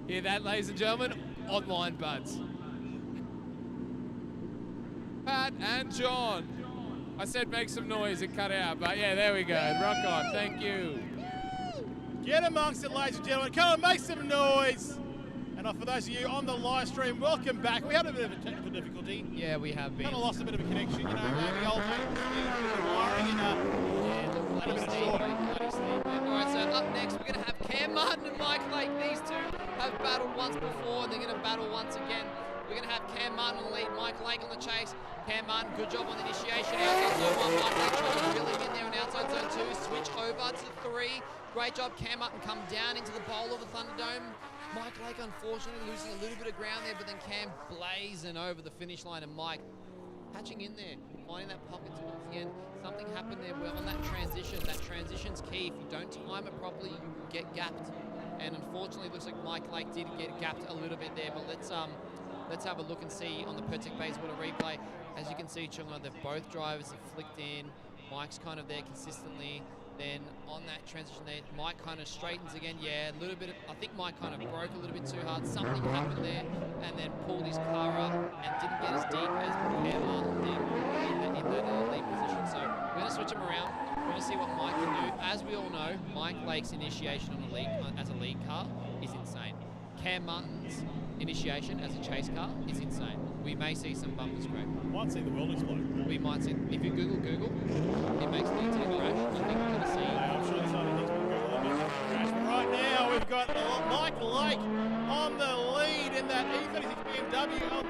Hear that, ladies and gentlemen? Online buds. Pat and John. I said make some noise, it cut out, but yeah, there we go. Rock on, thank you. Get amongst it, ladies and gentlemen. Come on, make some noise. And for those of you on the live stream, welcome back. We had a bit of a technical difficulty. Yeah, we have been. Kind of lost a bit of a connection, you know, the old wiring and bloody Steve. Alright, so up next we're going to have Cam Marton and Mike Lake. These two have battled once before and they're going to battle once again. We're going to have Cam Marton on the lead, Mike Lake on the chase. Cam Marton, good job on the initiation. Outside zone 1, Mike Lake trying to reel him in there, and outside zone 2, switch over to 3. Great job, Cam Marton come down into the bowl of the Thunderdome. Mike Lake unfortunately losing a little bit of ground there, but then Cam blazing over the finish line, and Mike catching in there, finding that pocket towards the end. Something happened there where on that transition. That transition's key. If you don't time it properly, you will get gapped. And unfortunately, it looks like Mike Lake did get gapped a little bit there, but let's have a look and see on the Pertic Bayswater replay. As you can see, Chunga, that both drivers have flicked in. Mike's kind of there consistently. Then on that transition there, Mike kind of straightens again. Yeah, a little bit of, I think Mike kind of broke a little bit too hard. Something happened there, and then pulled his car up and didn't get as deep as Cam Marton did in that lead position. So we're going to switch him around. We're going to see what Mike can do. As we all know, Mike Lake's initiation on a lead, as a lead car is insane. Cam Martin's initiation as a chase car is insane. We may see some bumper scrape. Might see the world explode. We might see, if you Google, it makes the internet crash. I think we're going to see. I'm sure this other thing's been Google crash. But right now, we've got Mike Lake on the lead in that E36 BMW.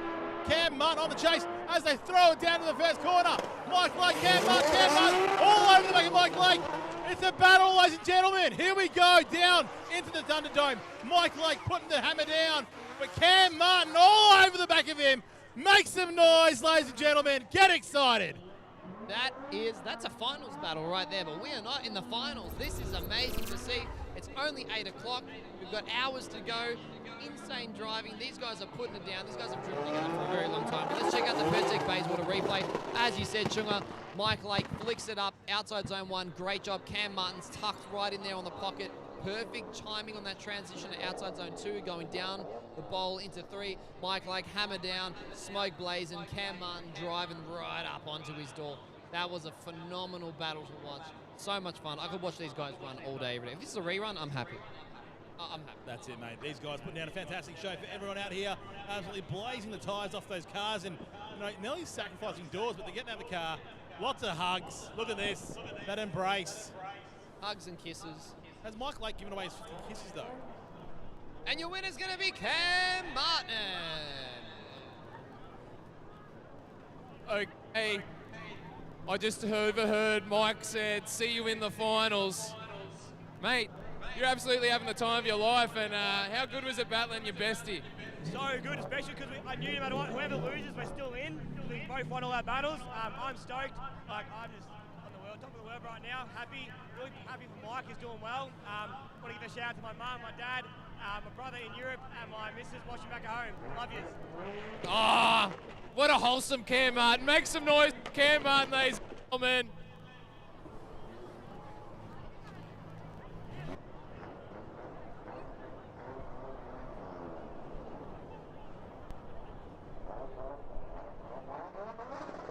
Cam Marton on the chase as they throw it down to the first corner. Mike Lake, Cam Marton, all over the back of Mike Lake. It's a battle, ladies and gentlemen. Here we go, down into the Thunderdome. Mike Lake putting the hammer down, but Cam Marton all over the back of him. Make some noise, ladies and gentlemen. Get excited. That's a finals battle right there, but we are not in the finals. This is amazing to see. It's only 8 o'clock. We've got hours to go. Insane driving. These guys are putting it down. These guys have driven together for a very long time. But let's check out the Pertic Bayswater replay. As you said, Chunga, Mike Lake flicks it up outside zone 1. Great job. Cam Martin's tucked right in there on the pocket. Perfect timing on that transition to outside zone 2, going down the bowl into 3. Mike Lake hammer down, smoke blazing. Cam Marton driving right up onto his door. That was a phenomenal battle to watch. So much fun. I could watch these guys run all day, every day. If this is a rerun, I'm happy. I'm happy. That's it, mate. These guys putting down a fantastic show for everyone out here. Absolutely blazing the tyres off those cars. And you know, Nelly's sacrificing doors, but they're getting out of the car. Lots of hugs. Look at this. That embrace. Hugs and kisses. Has Mike Lake given away his 50 kisses, though? And your winner's going to be Cam Marton. Okay. I just overheard Mike said, see you in the finals. Mate, you're absolutely having the time of your life, and how good was it battling your bestie? So good, especially because I knew no matter what, whoever loses, we're still in. We both won all our battles. I'm stoked. Like, I'm just on the world, top of the world right now. Happy, really happy for Mike. He's doing well. Want to give a shout out to my mum, my dad, my brother in Europe, and my missus watching back at home. Love yous. Ah, what a wholesome Cam Marton. Make some noise, Cam Marton, ladies and gentlemen.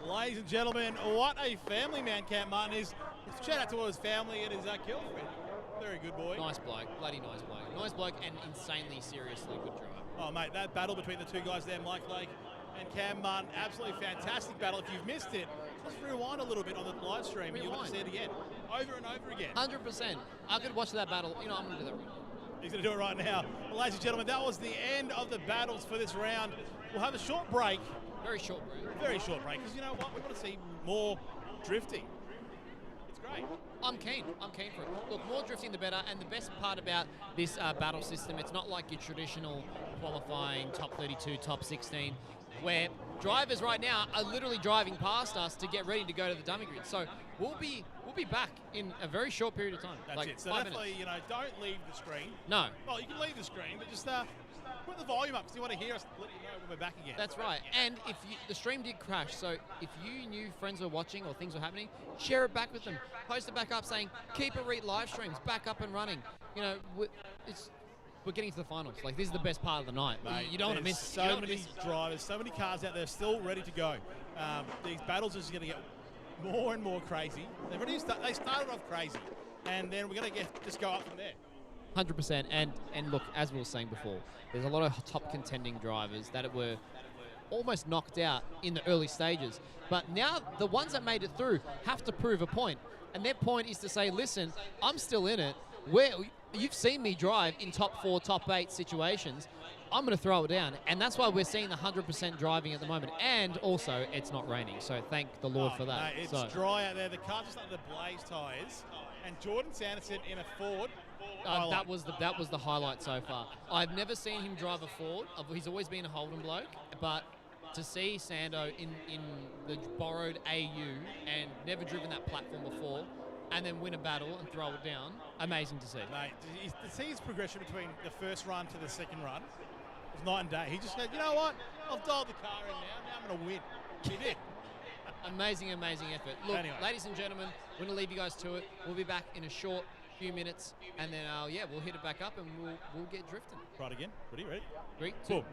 Ladies and gentlemen, what a family man Cam Marton is. Shout out to all his family and his girlfriend. Very good boy. Nice bloke, bloody nice bloke. Nice bloke and insanely seriously good driver. Oh mate, that battle between the two guys there, Mike Lake and Cam Marton, absolutely fantastic battle. If you've missed it, just rewind a little bit on the live stream and you'll see it again, over and over again. 100%. I could watch that battle. You know, I'm going to do that right now. He's going to do it right now. Well, ladies and gentlemen, that was the end of the battles for this round. We'll have a short break. Very short break. Very short break, because you know what? We want to see more drifting. It's great. I'm keen for it. Look, more drifting the better, and the best part about this battle system, it's not like your traditional qualifying top 32, top 16, where drivers right now are literally driving past us to get ready to go to the dummy grid. So we'll be back in a very short period of time. That's like it. So 5 definitely, minutes. you know, don't leave the screen. No. Well, you can leave the screen, but just put the volume up because you want to hear us. Let you know when we're back again. That's right. And if the stream did crash, so if you knew friends were watching or things were happening, share it back with them. Post it back up saying, keep it live streams back up and running. You know, we're getting to the finals. Like, this is the best part of the night. Mate, You don't want to miss it. You so don't wanna many miss it. drivers, so many cars out there still ready to go. These battles are just going to get more and more crazy. They started off crazy, and then we're going to just go up from there. 100%. And look, as we were saying before, there's a lot of top contending drivers that were almost knocked out in the early stages. But now the ones that made it through have to prove a point. And their point is to say, listen, I'm still in it. You've seen me drive in top 4, top 8 situations. I'm going to throw it down. And that's why we're seeing the 100% driving at the moment. And also, it's not raining. So thank the Lord for that. Mate, it's dry out there. The car's just under the blaze tyres. And Jordan Sanderson in a Ford. That was the highlight so far. I've never seen him drive a Ford. He's always been a Holden bloke. But to see Sando in the borrowed AU and never driven that platform before, and then win a battle and throw it down, amazing to see. Mate, to see his progression between the first run to the second run was night and day. He just goes, you know what? I've dialed the car in now I'm going to win. He did. Amazing effort. Look, Anyway. ladies and gentlemen, we're going to leave you guys to it. We'll be back in a short few minutes, and then, we'll hit it back up and we'll get drifting. Right again. Ready? 3, 2, 1.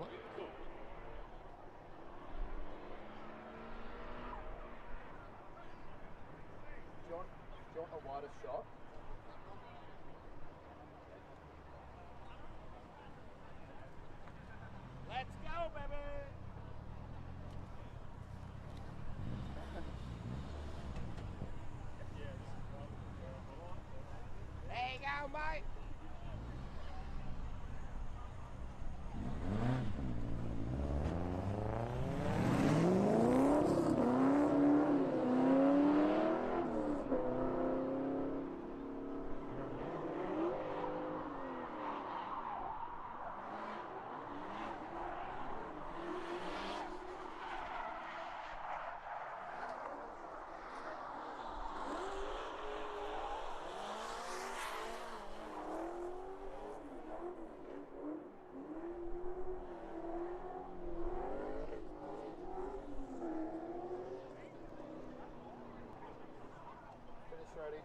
Do you want a wider shot? Let's go, baby! There you go, mate! Ready?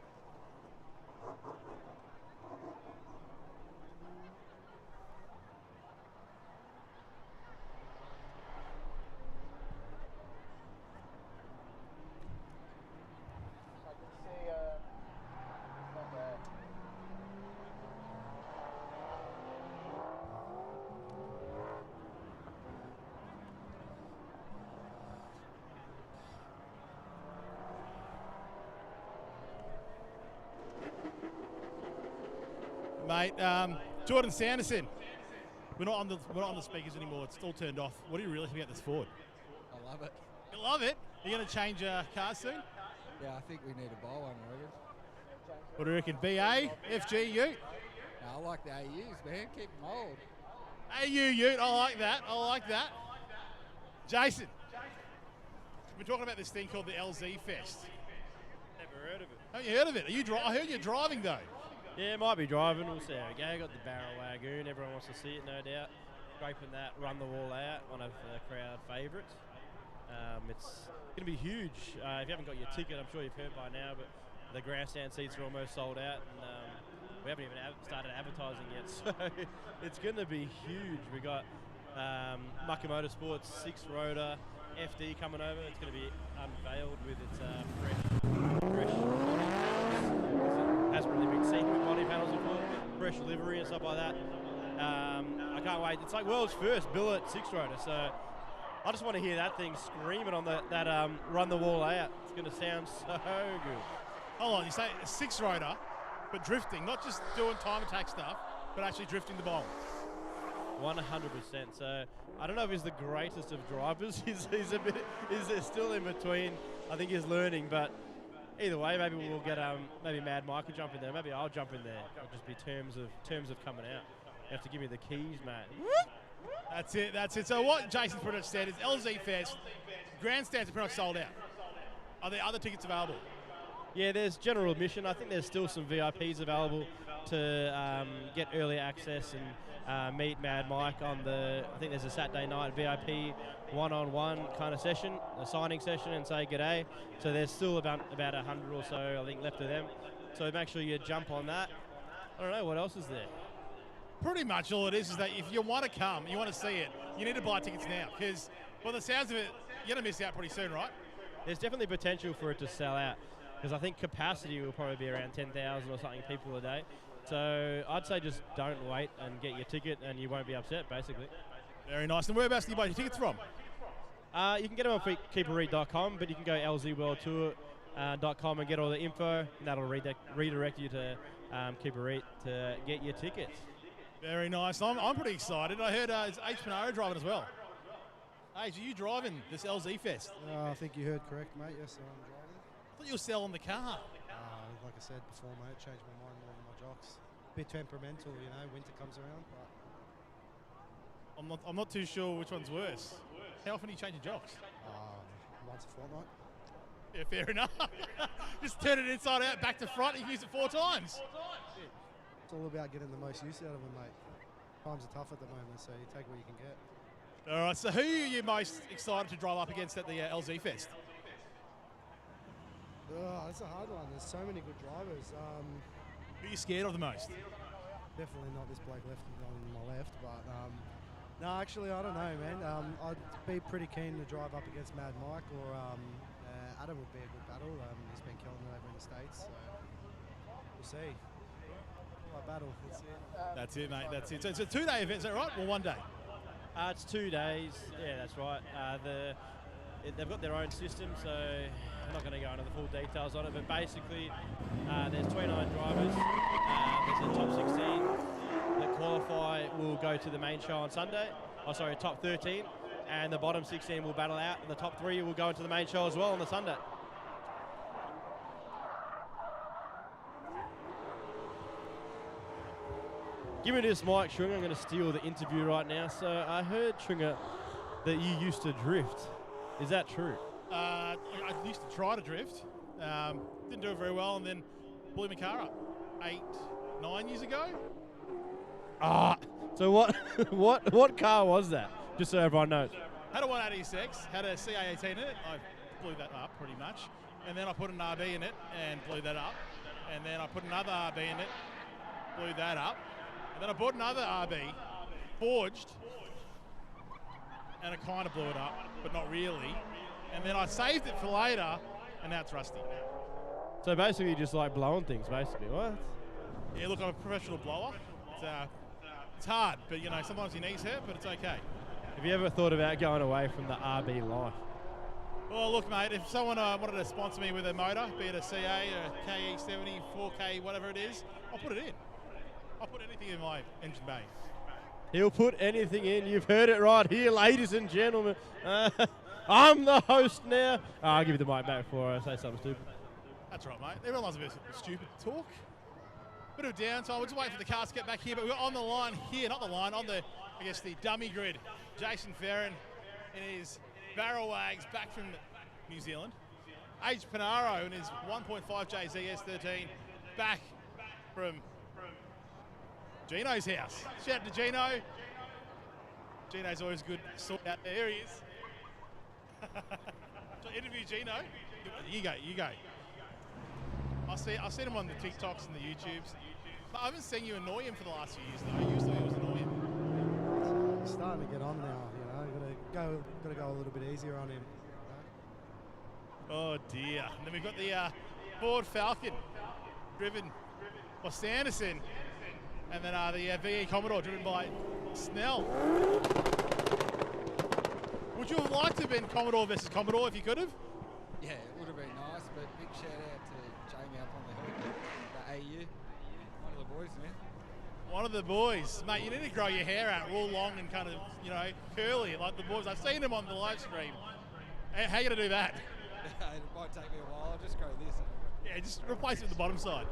I can see not there. Mate, Jordan Sanderson. We're not on the speakers anymore. It's all turned off. What do you really think about this Ford? I love it. You love it. Are you going to change cars soon? Yeah, I think we need to buy one, I reckon. What do you reckon? BA, FG, Ute? No, I like the AUs, man. Keep them old. AU Ute. I like that. Jason, we're talking about this thing called the LZ Fest. Never heard of it. Haven't you heard of it? I heard you're driving though. Yeah, might be driving. We'll see how we go. Got the Barrel Lagoon. Everyone wants to see it, no doubt. Scraping that, run the wall out. One of the crowd favourites. It's going to be huge. If you haven't got your ticket, I'm sure you've heard by now, but the grandstand seats are almost sold out, and we haven't even started advertising yet. So it's going to be huge. We got Mucker Motorsports 6-rotor FD coming over. It's going to be unveiled with its fresh hasn't really been seen with body panels before. Fresh livery and stuff like that. I can't wait. It's like world's first billet 6-rotor, so I just want to hear that thing screaming on that run the wall out. It's going to sound so good. Hold on, you say a 6-rotor, but drifting, not just doing time attack stuff, but actually drifting the bowl. 100%. So I don't know if he's the greatest of drivers. He's still in between. I think he's learning, but either way, maybe we'll get maybe Mad Mike will jump in there. Maybe I'll jump in there. It'll just be terms of coming out. You have to give me the keys, mate. That's it. So what Jason's pretty much said is LZ Fest, grandstands are pretty much sold out. Are there other tickets available? Yeah, there's general admission. I think there's still some VIPs available to get early access and meet Mad Mike on I think there's a Saturday night VIP one-on-one kind of session, a signing session, and say g'day. So there's still about 100 or so, I think, left of them. So make sure you jump on that. I don't know, what else is there? Pretty much all it is that if you want to come, you want to see it, you need to buy tickets now because, by the sounds of it, you're going to miss out pretty soon, right? There's definitely potential for it to sell out because I think capacity will probably be around 10,000 or something people a day. So I'd say just don't wait and get your ticket and you won't be upset, basically. Very nice. And whereabouts do you buy your tickets from? You can get them on keeperread.com, but you can go lzworldtour.com and get all the info, and that'll redirect you to Keeper Read to get your tickets. Very nice. I'm pretty excited. I heard it's Punaro driving as well. Are you driving this LZ Fest? I think you heard correct, mate. Yes, I'm driving. I thought you were selling the car. Like I said before, mate, changed my mind more than my jocks. Bit temperamental, you know, winter comes around, but I'm not too sure which one's worse. How often do you change your jocks? once a fortnight. Yeah, fair enough. Just turn it inside out, back to front. You can use it 4 times. It's all about getting the most use out of them, mate. Times are tough at the moment, so you take what you can get. All right, so who are you most excited to drive up against at the LZ Fest? That's a hard one. There's so many good drivers. Who are you scared of the most? Definitely not this bloke left on my left, but no, actually, I don't know, man. I'd be pretty keen to drive up against Mad Mike or Adam would be a good battle. He's been killing it over in the States, so we'll see. Battle. That's it, mate. That's it. So it's a 2-day event, is that right? Or 1 day? It's 2 days. Yeah, that's right. They've got their own system, so I'm not going to go into the full details on it. But basically, there's 29 drivers. There's a top 16 that qualify will go to the main show on Sunday. Top 13, and the bottom 16 will battle out, and the top 3 will go into the main show as well on the Sunday. Give me this mic, Schwinger. I'm going to steal the interview right now. So I heard, Schwinger, that you used to drift. Is that true? I used to try to drift. Didn't do it very well, and then blew my car up 8-9 years ago. So what car was that? Just so everyone knows. Had a 186, had a CA18 in it. I blew that up pretty much. And then I put an RB in it and blew that up. And then I put another RB in it, blew that up. And then I bought another RB, forged, and I kind of blew it up, but not really. And then I saved it for later, and now it's rusty. So basically just like blowing things, basically, what? Yeah, look, I'm a professional blower. It's hard, but you know, sometimes your knees hurt, but it's okay. Have you ever thought about going away from the RB life? Well, look, mate, if someone wanted to sponsor me with a motor, be it a CA, a KE70, 4K, whatever it is, I'll put it in. I'll put anything in my engine bay. He'll put anything in. You've heard it right here, ladies and gentlemen. I'm the host now. I'll give you the mic back before I say something stupid. That's right, mate. Everyone loves a bit of stupid talk. Bit of downtime. We'll just wait for the cars to get back here, but we're on the line here, not the line, on the, I guess, the dummy grid. Jason Ferron in his barrel wags back from New Zealand. Punaro in his 1.5J ZS13 back from Gino's house. Shout out to Gino. Gino's always good to sort out there. Here he is. So interview Gino. You go. I've seen him on the TikToks and the YouTubes. But I haven't seen you annoy him for the last few years though. Usually it was annoying. He's starting to get on now, you know. Got to go a little bit easier on him. You know? Oh dear. And then we've got the Ford Falcon driven by Sanderson. And then the VE Commodore driven by Snell. Would you have liked to have been Commodore versus Commodore if you could have? Yeah, it would have been nice, but big shout out to Jamie up on the hill, the AU. One of the boys, man. One of the boys. Mate, you need to grow your hair out real long and kind of, you know, curly like the boys. I've seen them on the live stream. How are you going to do that? It might take me a while. I'll just go this. Yeah, just replace it with the bottom side.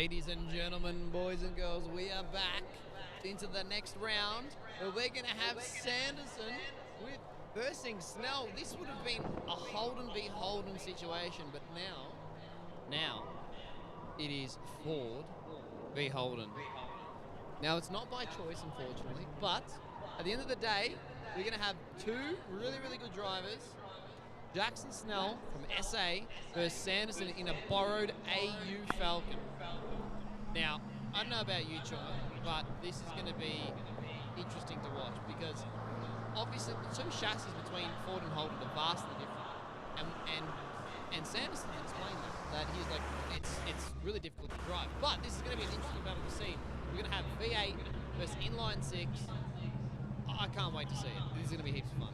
Ladies and gentlemen, boys and girls, we are back into the next round. Where we're going to have Sanderson versing Snell. This would have been a Holden v Holden situation, but now it is Ford v Holden. Now it's not by choice, unfortunately, but at the end of the day, we're going to have two really, really good drivers. Jackson Snell from SA versus Sanderson in a borrowed AU Falcon. Now, I don't know about you, Chunga, but this is going to be interesting to watch because obviously the two chassis between Ford and Holden are vastly different. And Sanderson explained that he's like, it's really difficult to drive. But this is going to be an interesting battle to see. We're going to have V8 versus inline 6. I can't wait to see it. This is going to be heaps of fun.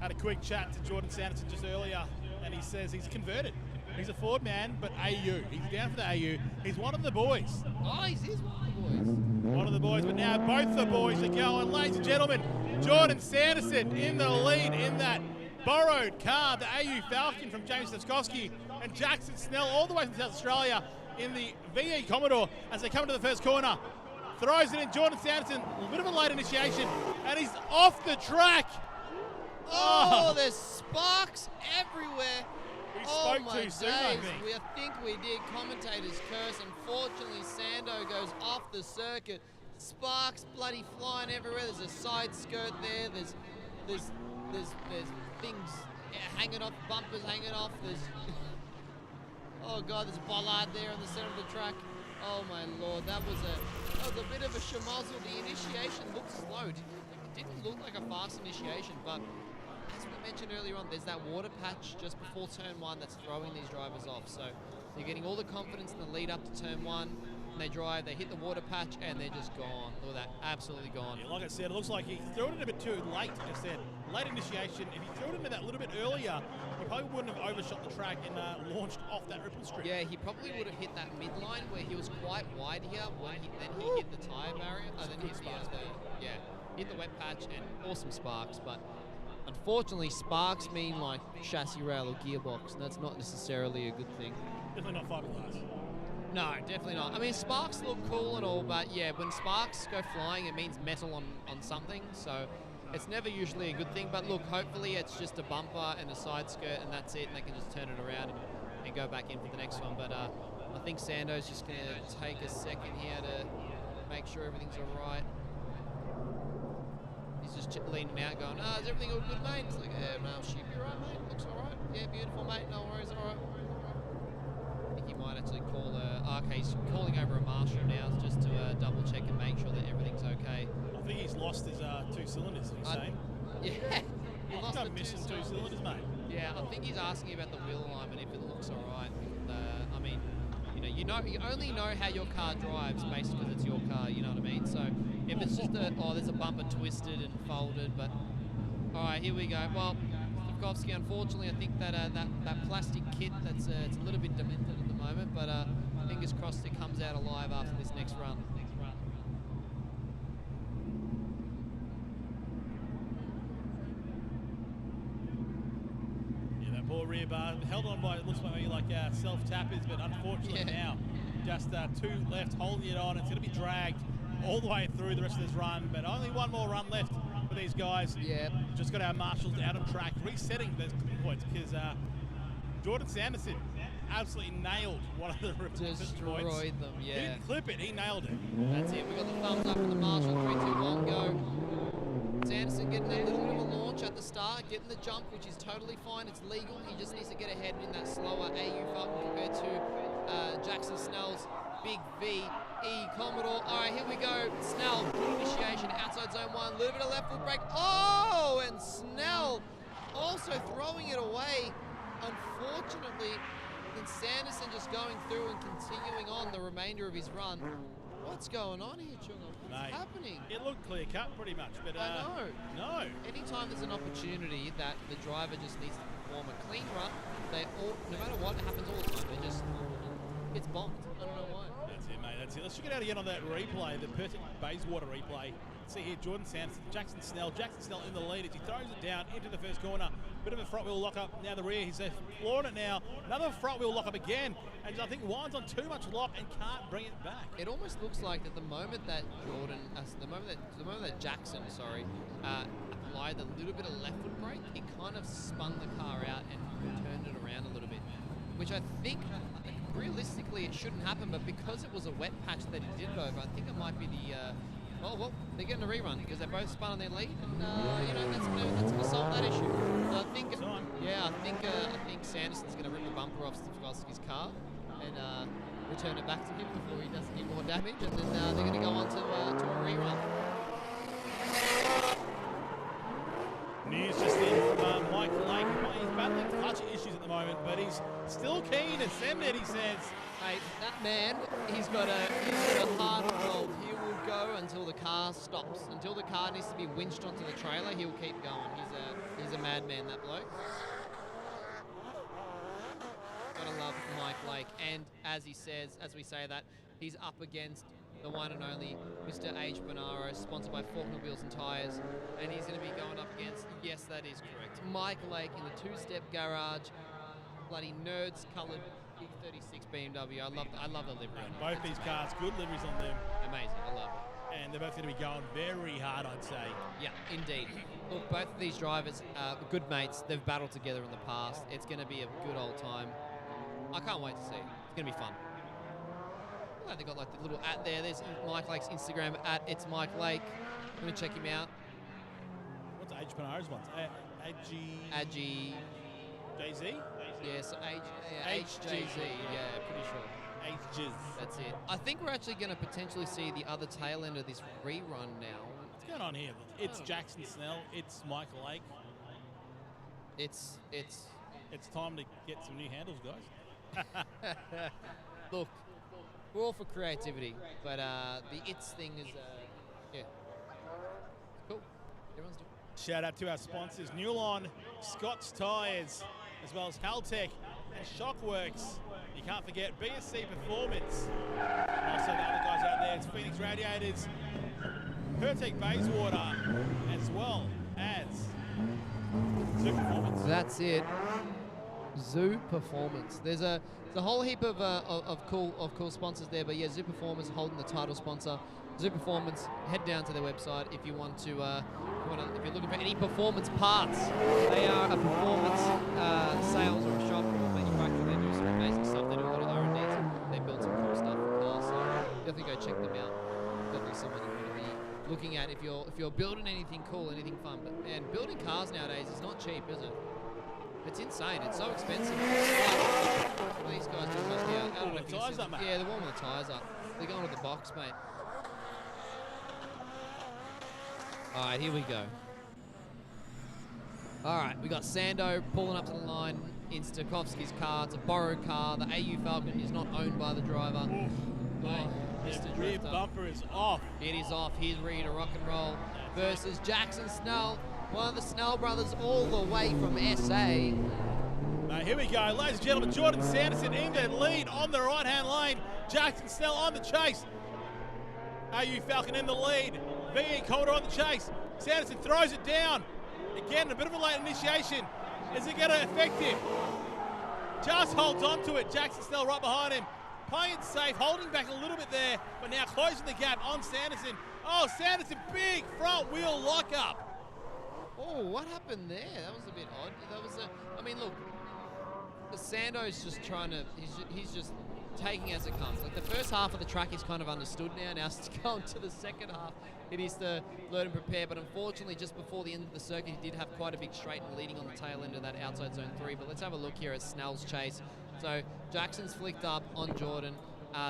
Had a quick chat to Jordan Sanderson just earlier, and he says he's converted. He's a Ford man, but AU. He's down for the AU. He's one of the boys. Oh, he is one of the boys. One of the boys, but now both the boys are going. Ladies and gentlemen, Jordan Sanderson in the lead in that borrowed car, the AU Falcon from James Staskowski, and Jackson Snell all the way from South Australia in the VE Commodore as they come into the first corner. Throws it in, Jordan Sanderson, a bit of a late initiation, and he's off the track. Oh, there's sparks everywhere. We Oh spoke my too soon, I days. think. I think we did. Commentators curse. Unfortunately, Sando goes off the circuit. Sparks bloody flying everywhere. There's a side skirt there. There's things hanging off, bumpers hanging off. There's oh god, there's a bollard there in the center of the track. Oh my lord, that was a bit of a schmozzle. The initiation looked slow. It didn't look like a fast initiation, but as we mentioned earlier on, there's that water patch just before turn 1 that's throwing these drivers off. So you're getting all the confidence in the lead up to turn 1. And they drive, they hit the water patch, and they're just gone. Look at that, absolutely gone. Yeah, like I said, it looks like he threw it in a bit too late. Like I said, late initiation. If he threw it in that little bit earlier, he probably wouldn't have overshot the track and launched off that ripple strip. Yeah, he probably would have hit that midline where he was quite wide here. When he hit the tyre barrier, and then hit hit the wet patch, and awesome sparks. But unfortunately, sparks mean like chassis rail or gearbox, and that's not necessarily a good thing. Definitely not fiberglass. No, definitely not. I mean, sparks look cool and all, but yeah, when sparks go flying, it means metal on something, so it's never usually a good thing. But look, hopefully it's just a bumper and a side skirt, and that's it, and they can just turn it around and go back in for the next one. But I think Sando's just going to take a second here to make sure everything's all right. He's just leaning out going, is everything all good, mate? It's like, yeah, no, sheep, you're right, mate. Looks all right. Yeah, beautiful, mate. No worries, all right. I think he might actually call okay, he's calling over a marshal now just to double check and make sure that everything's okay. I think he's lost his 2 cylinders, he's saying. Yeah, he lost the missing 2 cylinders. cylinders, mate. Yeah, I think he's asking about the wheel alignment, if it looks all right. I mean, you only know how your car drives based because it's your car, you know what I mean? So if it's just there's a bumper twisted and folded, but all right, here we go. Well, Stakovsky, unfortunately, I think that that plastic kit it's a little bit demented at the moment, but fingers crossed it comes out alive after this next run. Yeah, that poor rear bar held on by, it looks like maybe like self-tappers, but unfortunately now just 2 left holding it on. It's going to be dragged all the way through the rest of this run, but only one more run left for these guys. Yeah. Just got our marshals out of track, resetting those points because Jordan Sanderson absolutely nailed one of the Destroyed points. them, yeah. He didn't clip it, he nailed it. That's it. We got the thumbs up from the marshal. 3, 2, 1, go. Sanderson getting a little bit of a launch at the start, getting the jump, which is totally fine. It's legal. He just needs to get ahead in that slower AU Falcon compared to Jackson Snell's big VE Commodore. All right, here we go. Snell, initiation, outside zone 1, a little bit of left foot brake. Oh, and Snell also throwing it away. Unfortunately, then Sanderson just going through and continuing on the remainder of his run. What's going on here, Chunga? What's happening? It looked clear cut pretty much, but I know. No. Anytime there's an opportunity that the driver just needs to perform a clean run, they all, no matter what happens all the time, it's bombed. I don't know why. That's it, mate. That's it. Let's check it out again on that replay, the perfect Bayswater replay. See here, Jordan Sanderson, Jackson Snell in the lead as he throws it down into the first corner. Bit of a front wheel lock up, now the rear, he's flooring it now. Another front wheel lock up again, and I think Wine's on too much lock and can't bring it back. It almost looks like that the moment that Jackson, applied a little bit of left foot brake, he kind of spun the car out and turned it around a little bit, which I think realistically it shouldn't happen, but because it was a wet patch that he did it over, I think it might be the well, they're getting a rerun because they both spun on their lead, and that's gonna solve that issue. So I think Sanderson's gonna rip the bumper off Stefkowski's car and return it back to him before he does any more damage, and then they're gonna go on to a rerun. News just in from Mike Lake. He's battling clutch issues at the moment, but he's still keen to send it, he says. Mate, that man, he's got a heart of gold. He will go until the car stops. Until the car needs to be winched onto the trailer, he'll keep going. He's a madman, that bloke. Gotta love Mike Lake. And as he says, as we say that, he's up against the one and only Mr. H. Punaro, sponsored by Faulkner Wheels and Tyres, and he's going to be going up against, yes, that is correct, Mike Lake in the two-step garage, bloody nerds coloured big 36 BMW. I love the livery. And both these cars, good liveries on them. Amazing, I love it. And they're both going to be going very hard, I'd say. Yeah, indeed. Look, both of these drivers are good mates. They've battled together in the past. It's going to be a good old time. I can't wait to see it. It's going to be fun. They got like the little @ there. There's Mike Lake's Instagram @ it's Mike Lake. I'm gonna check him out. What's H. Panaro's one? Agi. JZ? Yeah, so HJZ. Yeah, pretty sure. HJZ. That's it. I think we're actually gonna potentially see the other tail end of this rerun now. What's going on here? It's Jackson Snell. It's Mike Lake. It's time to get some new handles, guys. Look. We're all for creativity, but the "it's" thing is, cool. Everyone's doing it. Shout out to our sponsors, Newlon, Scott's Tyres, as well as Haltech and Shockworks. You can't forget BSC Performance. And also the other guys out there, it's Phoenix Radiators, Hurst Bayswater, as well as Zoo Performance. That's it. Zoo Performance. There's a whole heap of cool sponsors there, but yeah, Zoo Performance holding the title sponsor. Zoo Performance. Head down to their website if you want to. If you're looking for any performance parts, they are a performance sales or a shop or manufacturer. They do some amazing stuff. They do a lot of R&D. They build some cool stuff for cars. So definitely go check them out. Definitely something you want to be looking at if you're building anything cool, anything fun. And building cars nowadays is not cheap, is it? It's insane. It's so expensive. What are these guys doing up here? I don't know if you can see them. Yeah, they're warming the tyres up. They're going to the box, mate. All right, here we go. All right, we got Sando pulling up to the line in Stefkowski's car. It's a borrowed car. The AU Falcon is not owned by the driver. The rear bumper is off. It is off. He's ready to rock and roll versus Jackson Snell. One of the Snell brothers all the way from SA. Now here we go, ladies and gentlemen. Jordan Sanderson in the lead on the right-hand lane. Jackson Snell on the chase. AU Falcon in the lead. VE Calder on the chase. Sanderson throws it down. Again, a bit of a late initiation. Is it going to affect him? Just holds on to it. Jackson Snell right behind him. Playing it safe, holding back a little bit there, but now closing the gap on Sanderson. Oh, Sanderson, big front wheel lockup. Oh, what happened there? That was a bit odd. I mean, look, the Sando's just trying to, he's just taking as it comes. Like the first half of the track is kind of understood now. Now it's going to the second half. It is to learn and prepare, but unfortunately just before the end of the circuit, he did have quite a big straight and leading on the tail end of that outside zone 3. But let's have a look here at Snell's chase. So Jackson's flicked up on Jordan,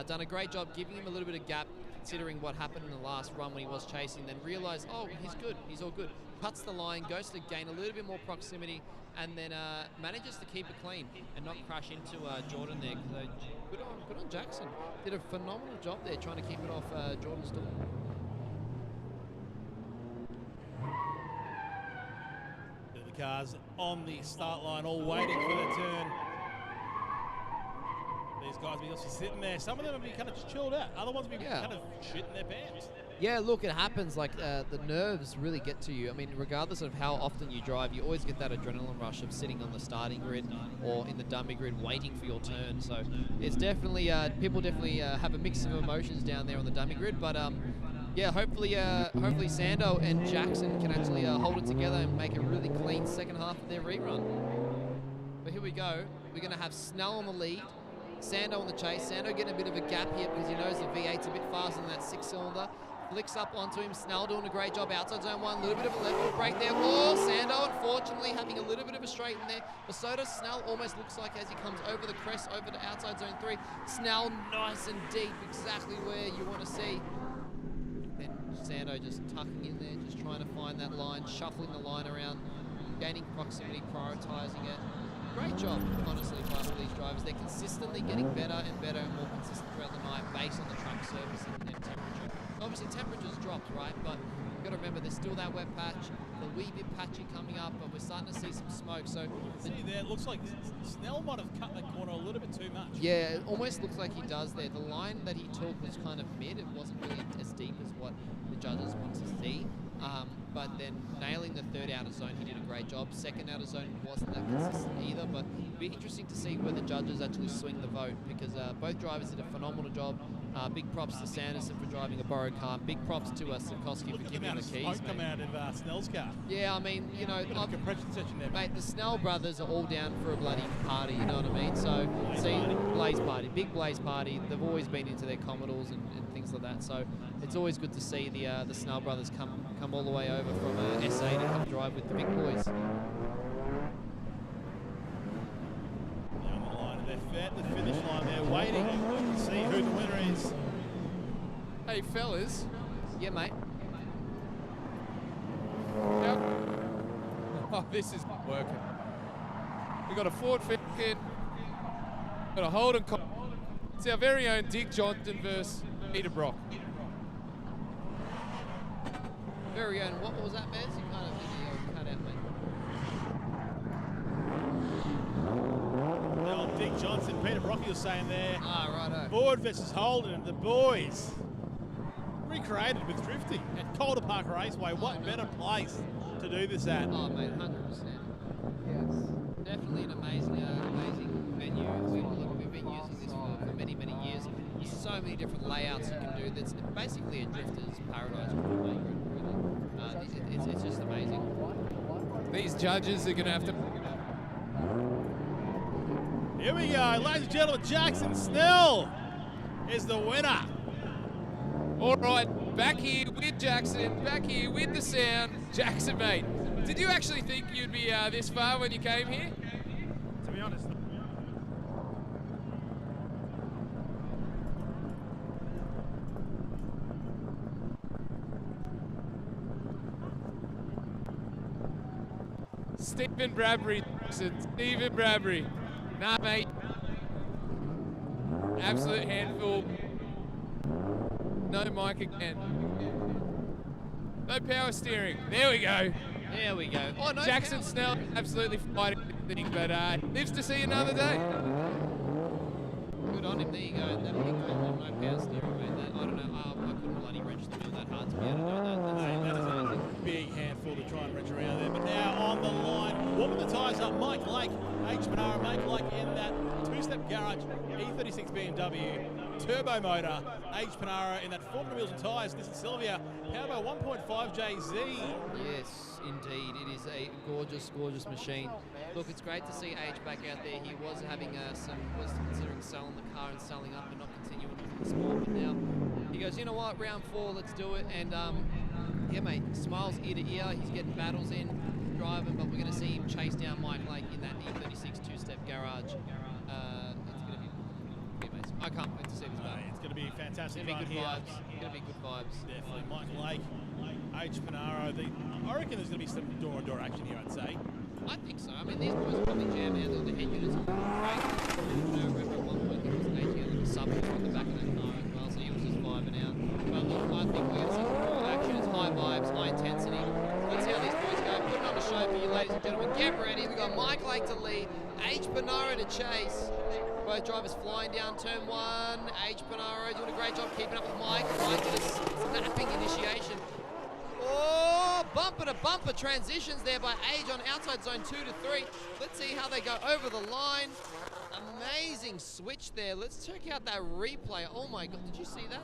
done a great job giving him a little bit of gap considering what happened in the last run when he was chasing, then realised, oh, he's good, he's all good. Cuts the line, goes to gain a little bit more proximity, and then manages to keep it clean and not crash into Jordan there. Good on Jackson. Did a phenomenal job there trying to keep it off Jordan's door. The cars on the start line all waiting for the turn. These guys will be obviously sitting there. Some of them will be kind of just chilled out. Other ones will be kind of shitting their pants. Yeah, look, it happens. Like, the nerves really get to you. I mean, regardless of how often you drive, you always get that adrenaline rush of sitting on the starting grid or in the dummy grid waiting for your turn. So it's definitely, people definitely have a mix of emotions down there on the dummy grid. But yeah, hopefully Sando and Jackson can actually hold it together and make a really clean second half of their rerun. But here we go. We're going to have Snell on the lead, Sando on the chase. Sando getting a bit of a gap here because he knows the V8's a bit faster than that 6-cylinder. Flicks up onto him. Snell doing a great job outside zone 1. A little bit of a left foot break there. Oh, Sando unfortunately having a little bit of a straight in there. But so does Snell. Almost looks like as he comes over the crest over to outside zone 3. Snell nice and deep, exactly where you want to see. Then Sando just tucking in there, just trying to find that line, shuffling the line around, gaining proximity, prioritising it. Great job, honestly, by all these drivers. They're consistently getting better and better and more consistent throughout the night based on the track surface and temperature. Obviously, temperature's dropped, right? But you've got to remember, there's still that wet patch, the wee bit patchy coming up, but we're starting to see some smoke. So see there, it looks like Snell might have cut that corner a little bit too much. Yeah, it almost looks like he does there. The line that he took was kind of mid. It wasn't really as deep as what the judges want to see. But then nailing the third outer zone, he did a great job. Second outer zone wasn't that consistent either, but it'll be interesting to see where the judges actually swing the vote because both drivers did a phenomenal job. Big props to Sanderson for driving a borrowed car. Big props to Sikorsky for giving him the keys. Smoke come out of Snell's car. Yeah, I mean, you know, compression session there, mate. The Snell brothers are all down for a bloody party. You know what I mean? So, Blaze party, big Blaze party. They've always been into their Commodores and things like that. So, it's always good to see the Snell brothers come all the way over from SA to come drive with the big boys. They're at the finish line. They're waiting to see who the winner is. Hey, fellas. Yeah, mate. Yep. Oh, this is working. We got a Ford Falcon. Got a Holden. It's our very own Dick Johnson versus Peter Brock. Very own. What was that, Bez? You kind of cut out, mate. Dick Johnson, Peter Brocky was saying there. Ah, righto. Ford versus Holden, the boys. Recreated with drifting at Calder Park Raceway. What better place to do this at? Oh, mate, 100%. Yes. Definitely an amazing venue. We've been using this for many, many years. There's so many different layouts you can do. That's basically a drifter's paradise. It's just amazing. These judges are going to have to... Here we go, ladies and gentlemen, Jackson Snell is the winner. All right, back here with Jackson, back here with the sound. Jackson, mate, did you actually think you'd be this far when you came here? To be honest. Stephen Bradbury, Stephen Bradbury. Nah, mate. Absolute handful. No mic again. No power steering. There we go. There we go. Oh, no Jackson Snell absolutely fighting the thing, but lives to see another day. Good on him. There you go. That'll be cool. No power steering, mate. I don't know. I couldn't bloody wrench the wheel that hard to be able to do that. That is a big handful to try and wrench around there. But now on the line, warming the tyres up, Mike Lake, H. Punaro, Mike Lake in that two-step garage, E36 BMW, turbo motor, H. Punaro in that 400 wheels and tyres. This is Sylvia, powered by 1.5 JZ. Yes, indeed. It is a gorgeous, gorgeous machine. Look, it's great to see H back out there. He was having was considering selling the car and selling up and not continuing with the sport, but now he goes, you know what, round 4, let's do it. And yeah, mate, smiles ear to ear. He's getting battles in, driving, but we're going to see him chase down Mike Lake in that E36 two-step garage. It's going to be amazing. I can't wait to see this battle. It's going to be fantastic. It's going to be good vibes. It's going to be good vibes. Definitely. Mike Lake, H. Punaro. I reckon there's going to be some door-on-door action here, I'd say. I think so. I mean, these boys will probably jam out. The head units are great. I remember at one point there was an AGL sub on the back of that car as well, so he was just vibing out. But look, I think we're going to see some cool action. It's high vibes, high intensity. Let's see how these boys go. Putting on a show for you, ladies and gentlemen. Get ready. We've got Mike Lake to lead, H. Punaro to chase. Both drivers flying down turn 1. Age Punaro doing a great job keeping up with Mike. Mike did a snapping initiation. Oh, bumper to bumper transitions there by Age on outside zone 2 to 3. Let's see how they go over the line. Amazing switch there. Let's check out that replay. Oh my God, did you see that?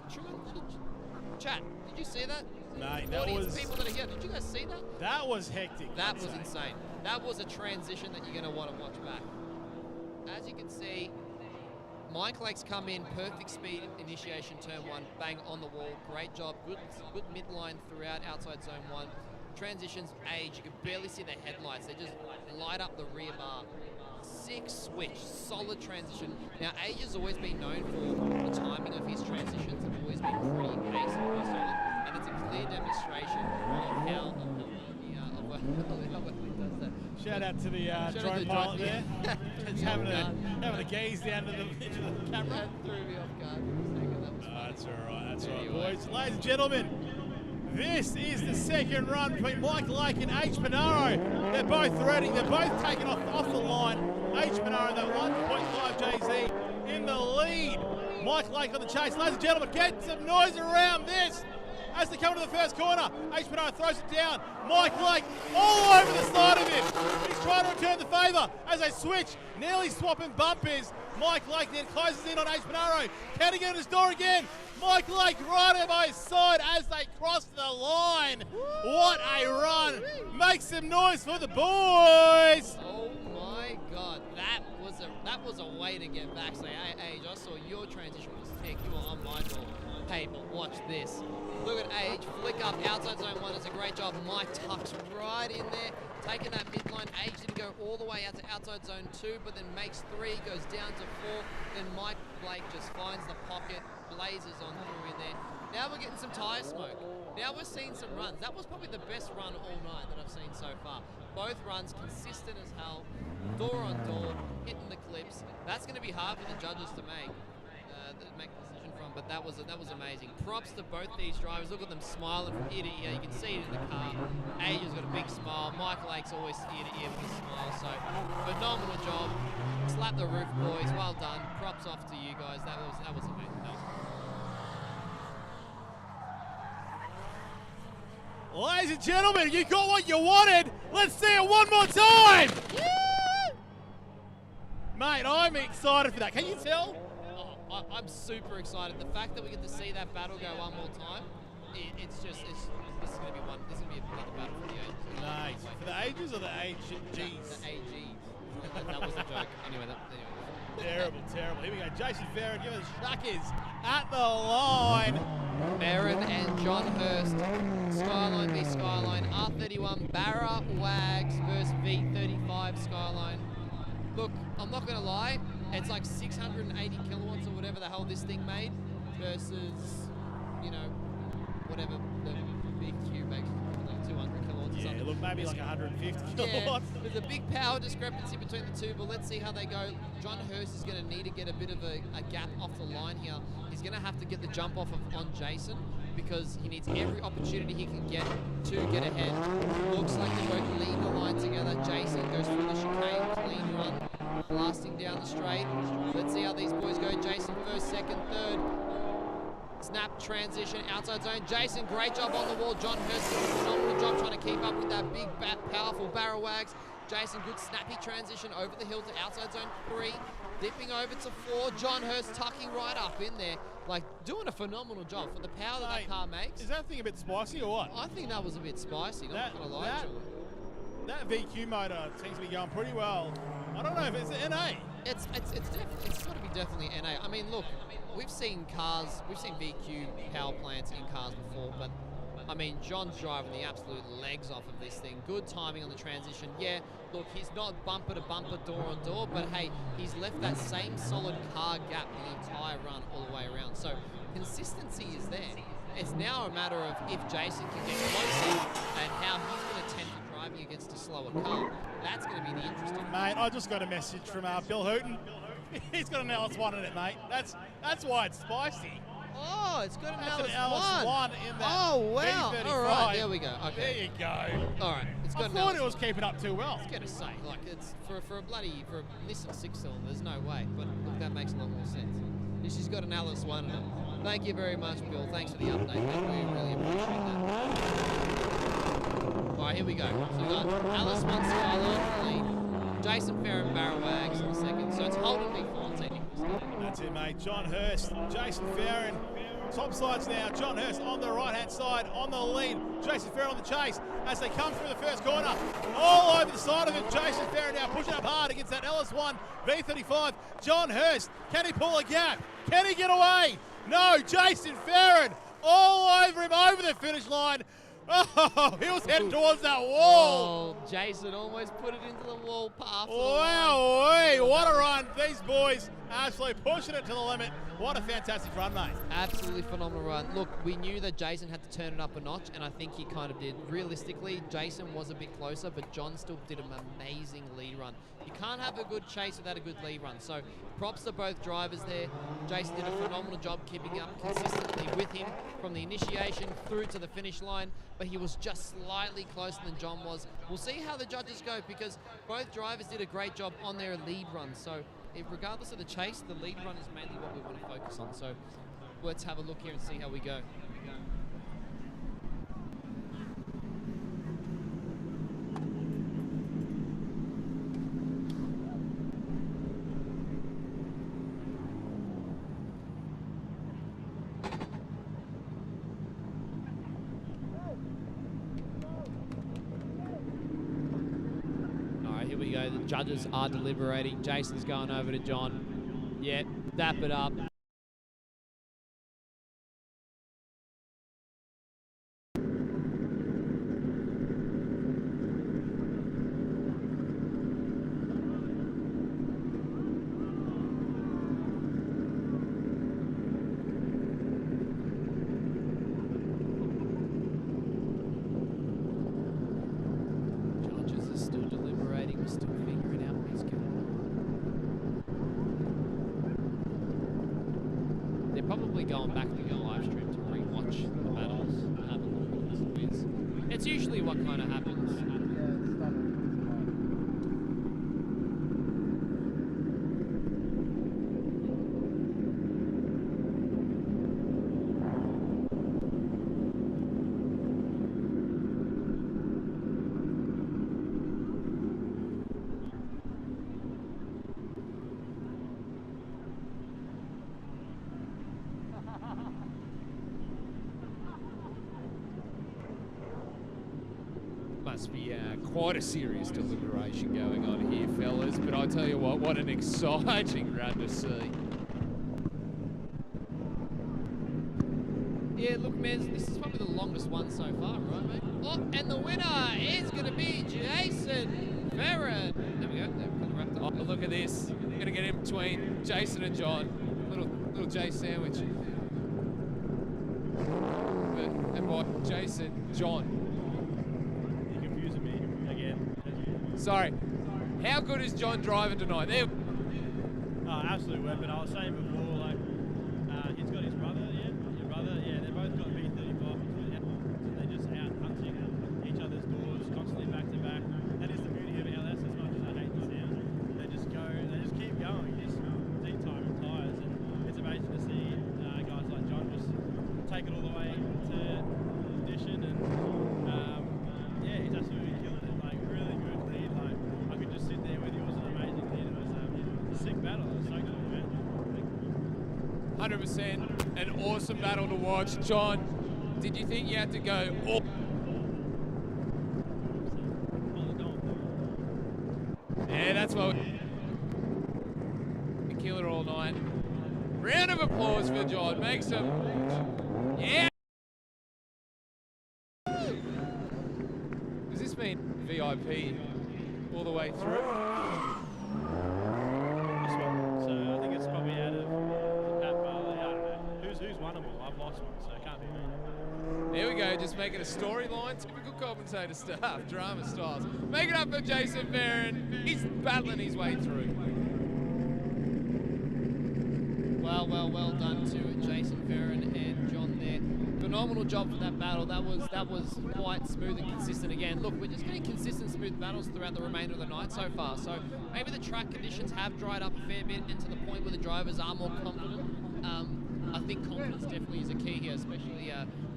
Chat, did you see that? Mate, that Audience, was... people that are here, did you guys see that? That was hectic. That was insane. That was a transition that you're going to want to watch back. As you can see, Mike Lake's come in, perfect speed initiation, turn 1, bang on the wall, great job, good midline throughout outside zone 1. Transitions, Age, you can barely see the headlights, they just light up the rear bar. Sick switch, solid transition. Now Age has always been known for the timing of his transitions, have always been pretty basic, pretty solid, and it's a clear demonstration of how he does that. Shout out to the drone pilot there. Just having a gaze down to the camera. That threw me off guard for a second. That was funny. That's right, Anyway. boys. Ladies and gentlemen, this is the second run between Mike Lake and H. Punaro. They're both ready. They're both taken off the line. H. Punaro, that 1.5 JZ in the lead. Mike Lake on the chase. Ladies and gentlemen, get some noise around this. As they come to the first corner, H. Punaro throws it down. Mike Lake all over the side of him. He's trying to return the favour as they switch, nearly swapping bumpers. Mike Lake then closes in on H. Punaro. Can he get in his door again? Mike Lake right by his side as they cross the line. What a run. Make some noise for the boys. Oh my God, that was a way to get back. Say, hey, Age, I saw your transition was thick. You were on my door. Hey, but watch this. Look at Age, flick up, outside zone 1 does a great job. Mike tucks right in there, taking that midline. Age didn't go all the way out to outside zone 2, but then makes 3, goes down to 4. Then Mike Blake just finds the pocket, blazes on through in there. Now we're getting some tyre smoke. Now we're seeing some runs. That was probably the best run all night that I've seen so far. Both runs consistent as hell, door on door, hitting the clips. That's going to be hard for the judges to make the decision from, but that was amazing. Props to both these drivers. Look at them smiling from ear to ear. You can see it in the car. Asia's got a big smile. Michael Lake's always ear to ear with a smile. So phenomenal job. Slap the roof, boys. Well done. Props off to you guys. That was amazing. That was Ladies and gentlemen, you got what you wanted. Let's see it one more time. Mate, I'm excited for that. Can you tell? I'm super excited. The fact that we get to see that battle go one more time, this is going to be another battle for the ages. Nice. For the ages or the AGs? The AGs. That was a joke. Anyway. Terrible. Here we go. Jason Ferron, give us Shuckers at the line. Ferron and John Hurst. Skyline v Skyline. R31 Barra Wags versus V35 Skyline. Look, I'm not going to lie. It's like 680 kilowatts or whatever the hell this thing made versus, whatever the big Q makes, like 200 kilowatts or something. Yeah, look, maybe like 150 kilowatts. Yeah, there's a big power discrepancy between the two, but let's see how they go. John Hurst is going to need to get a bit of a gap off the line here. He's going to have to get the jump off on Jason because he needs every opportunity he can get to get ahead. Looks like they both lead the line together. Jason goes through the chicane, clean run, blasting down the straight. Let's see how these boys go. Jason first, second, third. Snap transition, outside zone. Jason, great job on the wall. John Hurst doing a phenomenal job trying to keep up with that big, powerful barrel wags. Jason, good snappy transition over the hill to outside zone 3. Dipping over to 4. John Hurst tucking right up in there. Like, doing a phenomenal job for the power that car makes. Is that thing a bit spicy or what? I think that was a bit spicy, not going to lie to you. That VQ motor seems to be going pretty well. I don't know if it's an NA. It's got to be definitely NA. I mean, look, we've seen VQ power plants in cars before, but I mean, John's driving the absolute legs off of this thing. Good timing on the transition. Yeah, look, he's not bumper to bumper, door on door, but hey, he's left that same solid car gap the entire run all the way around. So consistency is there. It's now a matter of if Jason can get closer and how he's going to tend to driving against a slower car. That's going to be the interesting. Mate, I just got a message from Bill Hooton. He's got an L1 in it, mate. That's why it's spicy. Oh, it's got an That's an LS1. LS1 in that Oh, wow. B35. All right, there we go. Okay. There you go. All right, it's got I an thought LS1. it was keeping up too well. I was gonna say, like, it's for a Nissan 6-cylinder, there's no way. But look, that makes a lot more sense. She's got an LS1 in it. Thank you very much, Bill. Thanks for the update, mate. We really appreciate that. All right, here we go. So we've got LS1 Skyline lead, Jason Ferron Barrel Wags in the second. So it's Holden V14. That's it, mate. John Hurst, Jason Ferron. Top sides now. John Hurst on the right-hand side on the lead. Jason Ferron on the chase as they come through the first corner. All over the side of it. Jason Ferron now pushing up hard against that LS1 V35. John Hurst, can he pull a gap? Can he get away? No, Jason Ferron all over him over the finish line. Oh, he was heading towards that wall. Oh, Jason almost put it into the wall path. Wow, what a run. These boys absolutely pushing it to the limit. What a fantastic run, mate. Absolutely phenomenal run. Look, we knew that Jason had to turn it up a notch, and I think he kind of did. Realistically, Jason was a bit closer, but John still did an amazing lead run. You can't have a good chase without a good lead run. So props to both drivers there. Jason did a phenomenal job keeping up consistently with him from the initiation through to the finish line, but he was just slightly closer than John was. We'll see how the judges go because both drivers did a great job on their lead run. So regardless of the chase, the lead run is mainly what we want to focus on. So let's have a look here and see how we go. The judges are deliberating. Jason's going over to John. Yeah, dap it up. Going back to the live stream to re-watch the battles and have a look at this quiz. It's usually what kind of happens. Must be quite a serious deliberation going on here, fellas. But I tell you what an exciting run to see. Yeah, look, man, this is probably the longest one so far, right, mate? Oh, and the winner is going to be Jason Ferron. There we go. Oh, look at this. We're going to get in between Jason and John. Little J sandwich. And by Jason, John. Sorry, how good is John driving tonight? There. Oh, absolute weapon. I was saying before, like, he's got his brother, yeah, your brother, yeah, they both got V35s, and they're just out punching each other's doors constantly back to back. That is the beauty of LS, as much as I hate the sound. They just keep going, just D-time tyres, and it's amazing to see guys like John just take it all the way to audition, and yeah, he's absolutely killing it. Like, really good lead. Like, I could just sit there with you. It was an amazing lead. It was a sick battle. It was so cool, man. 100%, an awesome battle to watch. John, did you think you had to go all? Yeah, that's what we kill it all night. Round of applause for John. Make some. Yeah. Does this mean VIP all the way through? This one. So I think it's probably out of Pat Barlee. I don't know. Who's won them all? I've lost one, so it can't be me. There we go, just making a storyline. Typical commentator stuff, drama styles. Make it up for Jason Ferron. He's battling his way through. Well done to Jason Ferron phenomenal job for that battle. That was quite smooth and consistent again. Look, we're just getting consistent, smooth battles throughout the remainder of the night so far. So maybe the track conditions have dried up a fair bit, and to the point where the drivers are more confident. I think confidence definitely is a key here, especially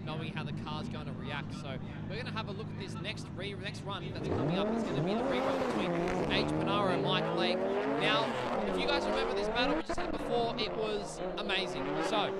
knowing how the car's going to react. So we're going to have a look at this next run that's coming up. It's going to be the rerun between H. Punaro and Mike Lake. Now, if you guys remember this battle we just had before, it was amazing. So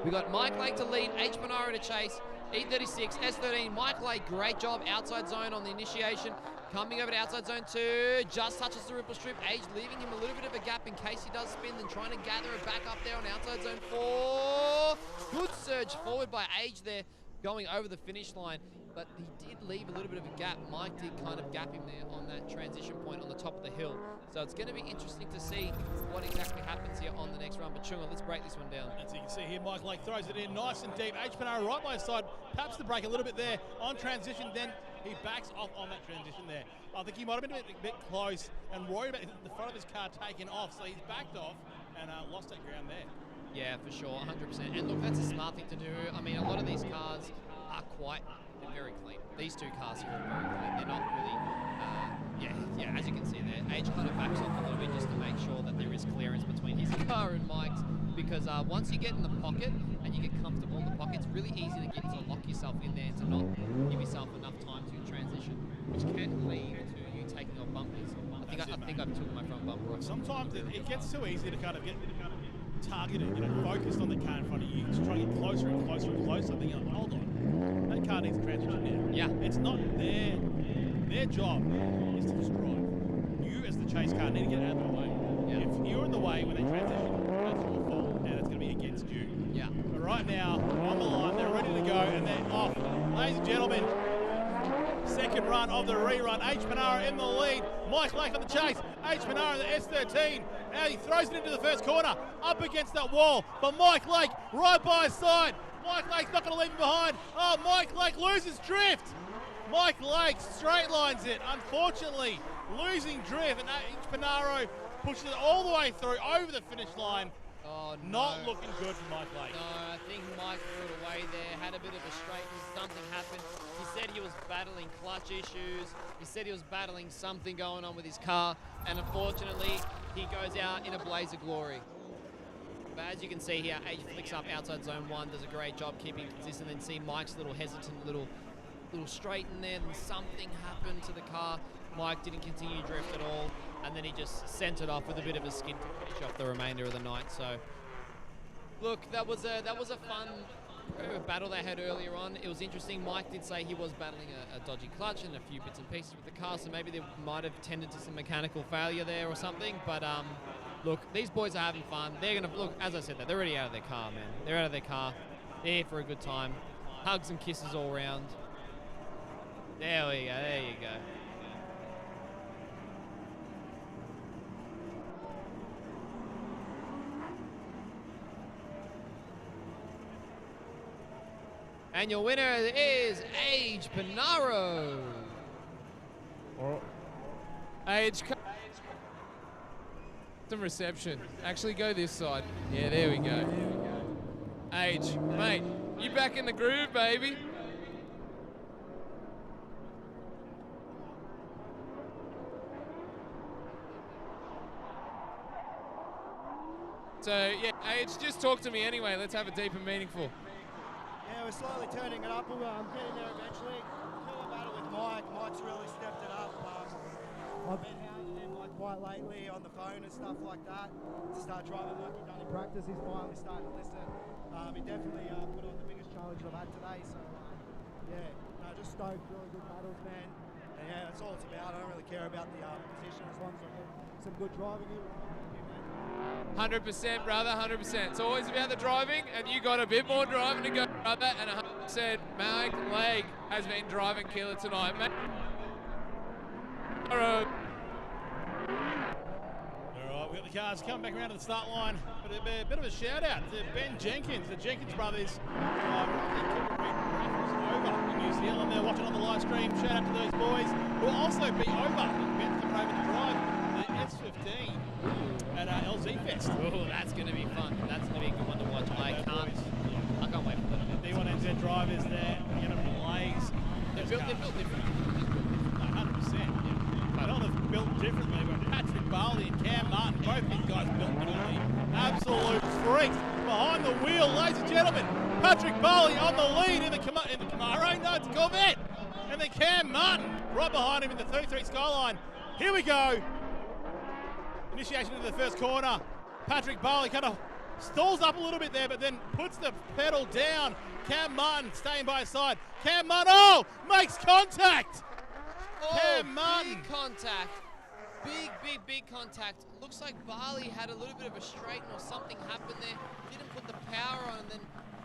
we got Mike Lake to lead, H. Punaro to chase, E36, S13, Mike Lake, great job outside zone on the initiation. Coming over to outside zone 2, just touches the ripple strip. Age leaving him a little bit of a gap in case he does spin, then trying to gather it back up there on outside zone 4. Good surge forward by Age there, going over the finish line. But he did leave a little bit of a gap. Mike did kind of gap him there on that transition point on the top of the hill. So it's going to be interesting to see what exactly happens here on the next run. But Chunga, let's break this one down. As you can see here, Mike Lake throws it in nice and deep. H. Punaro right by his side, taps the brake a little bit there on transition, then he backs off on that transition there. I think he might have been a bit close and worried about the front of his car taking off, so he's backed off and lost that ground there. Yeah, for sure, 100%. And look, that's a smart thing to do. I mean, a lot of these cars are they're very clean. These two cars here are very clean. They're not really, as you can see there, Age kind of backs off a little bit just to make sure that there is clearance between his car and Mike's, because once you get in the pocket and you get comfortable in the pocket, it's really easy to lock yourself in there and to not give yourself enough time to transition, which can lead to you taking off bumpers. I think I've took my front bumper off. Sometimes it gets too easy to kind of get targeted, focused on the car in front of you. Just try to get closer and closer and closer. Thinking, hold on, that car needs transition now. Yeah. It's not their job is to just drive. You as the chase car need to get out of the way. Yeah. If you're in the way when they transition, that's your fault, and it's going to be against you. Yeah. But right now, on the line, they're ready to go, and they're off. Ladies and gentlemen, second run of the rerun. H. Punaro in the lead. Mike Lake on the chase. H. Punaro in the S13. Now he throws it into the first corner, up against that wall. But Mike Lake right by his side. Mike Lake's not going to leave him behind. Oh, Mike Lake loses drift. Mike Lake straight lines it. Unfortunately, losing drift, and H. Punaro pushes it all the way through over the finish line. Oh, no. Not looking good for Mike Lake. No, I think Mike threw it away there, had a bit of a straighten, something happened. He said he was battling clutch issues. He said he was battling something going on with his car, and unfortunately, he goes out in a blaze of glory. But as you can see here, Age flicks up outside zone 1, does a great job keeping consistent, then see Mike's little hesitant, little straighten there, then something happened to the car. Mike didn't continue drift at all, and then he just sent it off with a bit of a skid to finish off the remainder of the night. So, look, that was a fun battle they had earlier on. It was interesting. Mike did say he was battling a dodgy clutch and a few bits and pieces with the car, so maybe they might have tended to some mechanical failure there or something. But look, these boys are having fun. They're gonna look, as I said, they're already out of their car, man. They're out of their car. They're here for a good time. Hugs and kisses all round. There we go. There you go. And your winner is Age Punaro. Age. Some reception. Actually, go this side. Yeah, there we go. Age, mate, you back in the groove, baby. So, yeah, Age, just talk to me anyway. Let's have a deep and meaningful. Yeah, we're slowly turning it up. We're getting there eventually. Killer battle with Mike. Mike's really stepped it up. I've been hounding him quite lately on the phone and stuff like that to start driving like he's done in practice. He's finally starting to listen. He definitely put on the biggest challenge I've had today. So, just stoked. Really good battles, man. And yeah, that's all it's about. I don't really care about the position as long as I get some good driving here. 100%, brother, 100%. It's always about the driving, and you got a bit more driving to go, brother, and 100% Mike Lake has been driving killer tonight, mate. All right, we got the cars coming back around to the start line. But a bit of a shout out to Ben Jenkins, the Jenkins brothers. Over in New Zealand. They're watching on the live stream. Shout out to those boys who will also be over. Ben's coming over to drive the S15 at LZ Fest. Oh, that's going to be fun. That's going to be a good one to watch. I can't wait for that. D1NZ drivers Both these guys built differently. Absolute freaks behind the wheel, ladies and gentlemen. Patrick Barlee on the lead in the Punaro. No, it's a Corvette. And then Cam Marton right behind him in the 33 Skyline. Here we go. Initiation into the first corner. Patrick Barlee kind of stalls up a little bit there, but then puts the pedal down. Cam Marton staying by his side. Cam Marton, makes contact. Cam Marton. Big contact. Big contact. Looks like Barlee had a little bit of a straighten or something happened there. Didn't put the power on, and then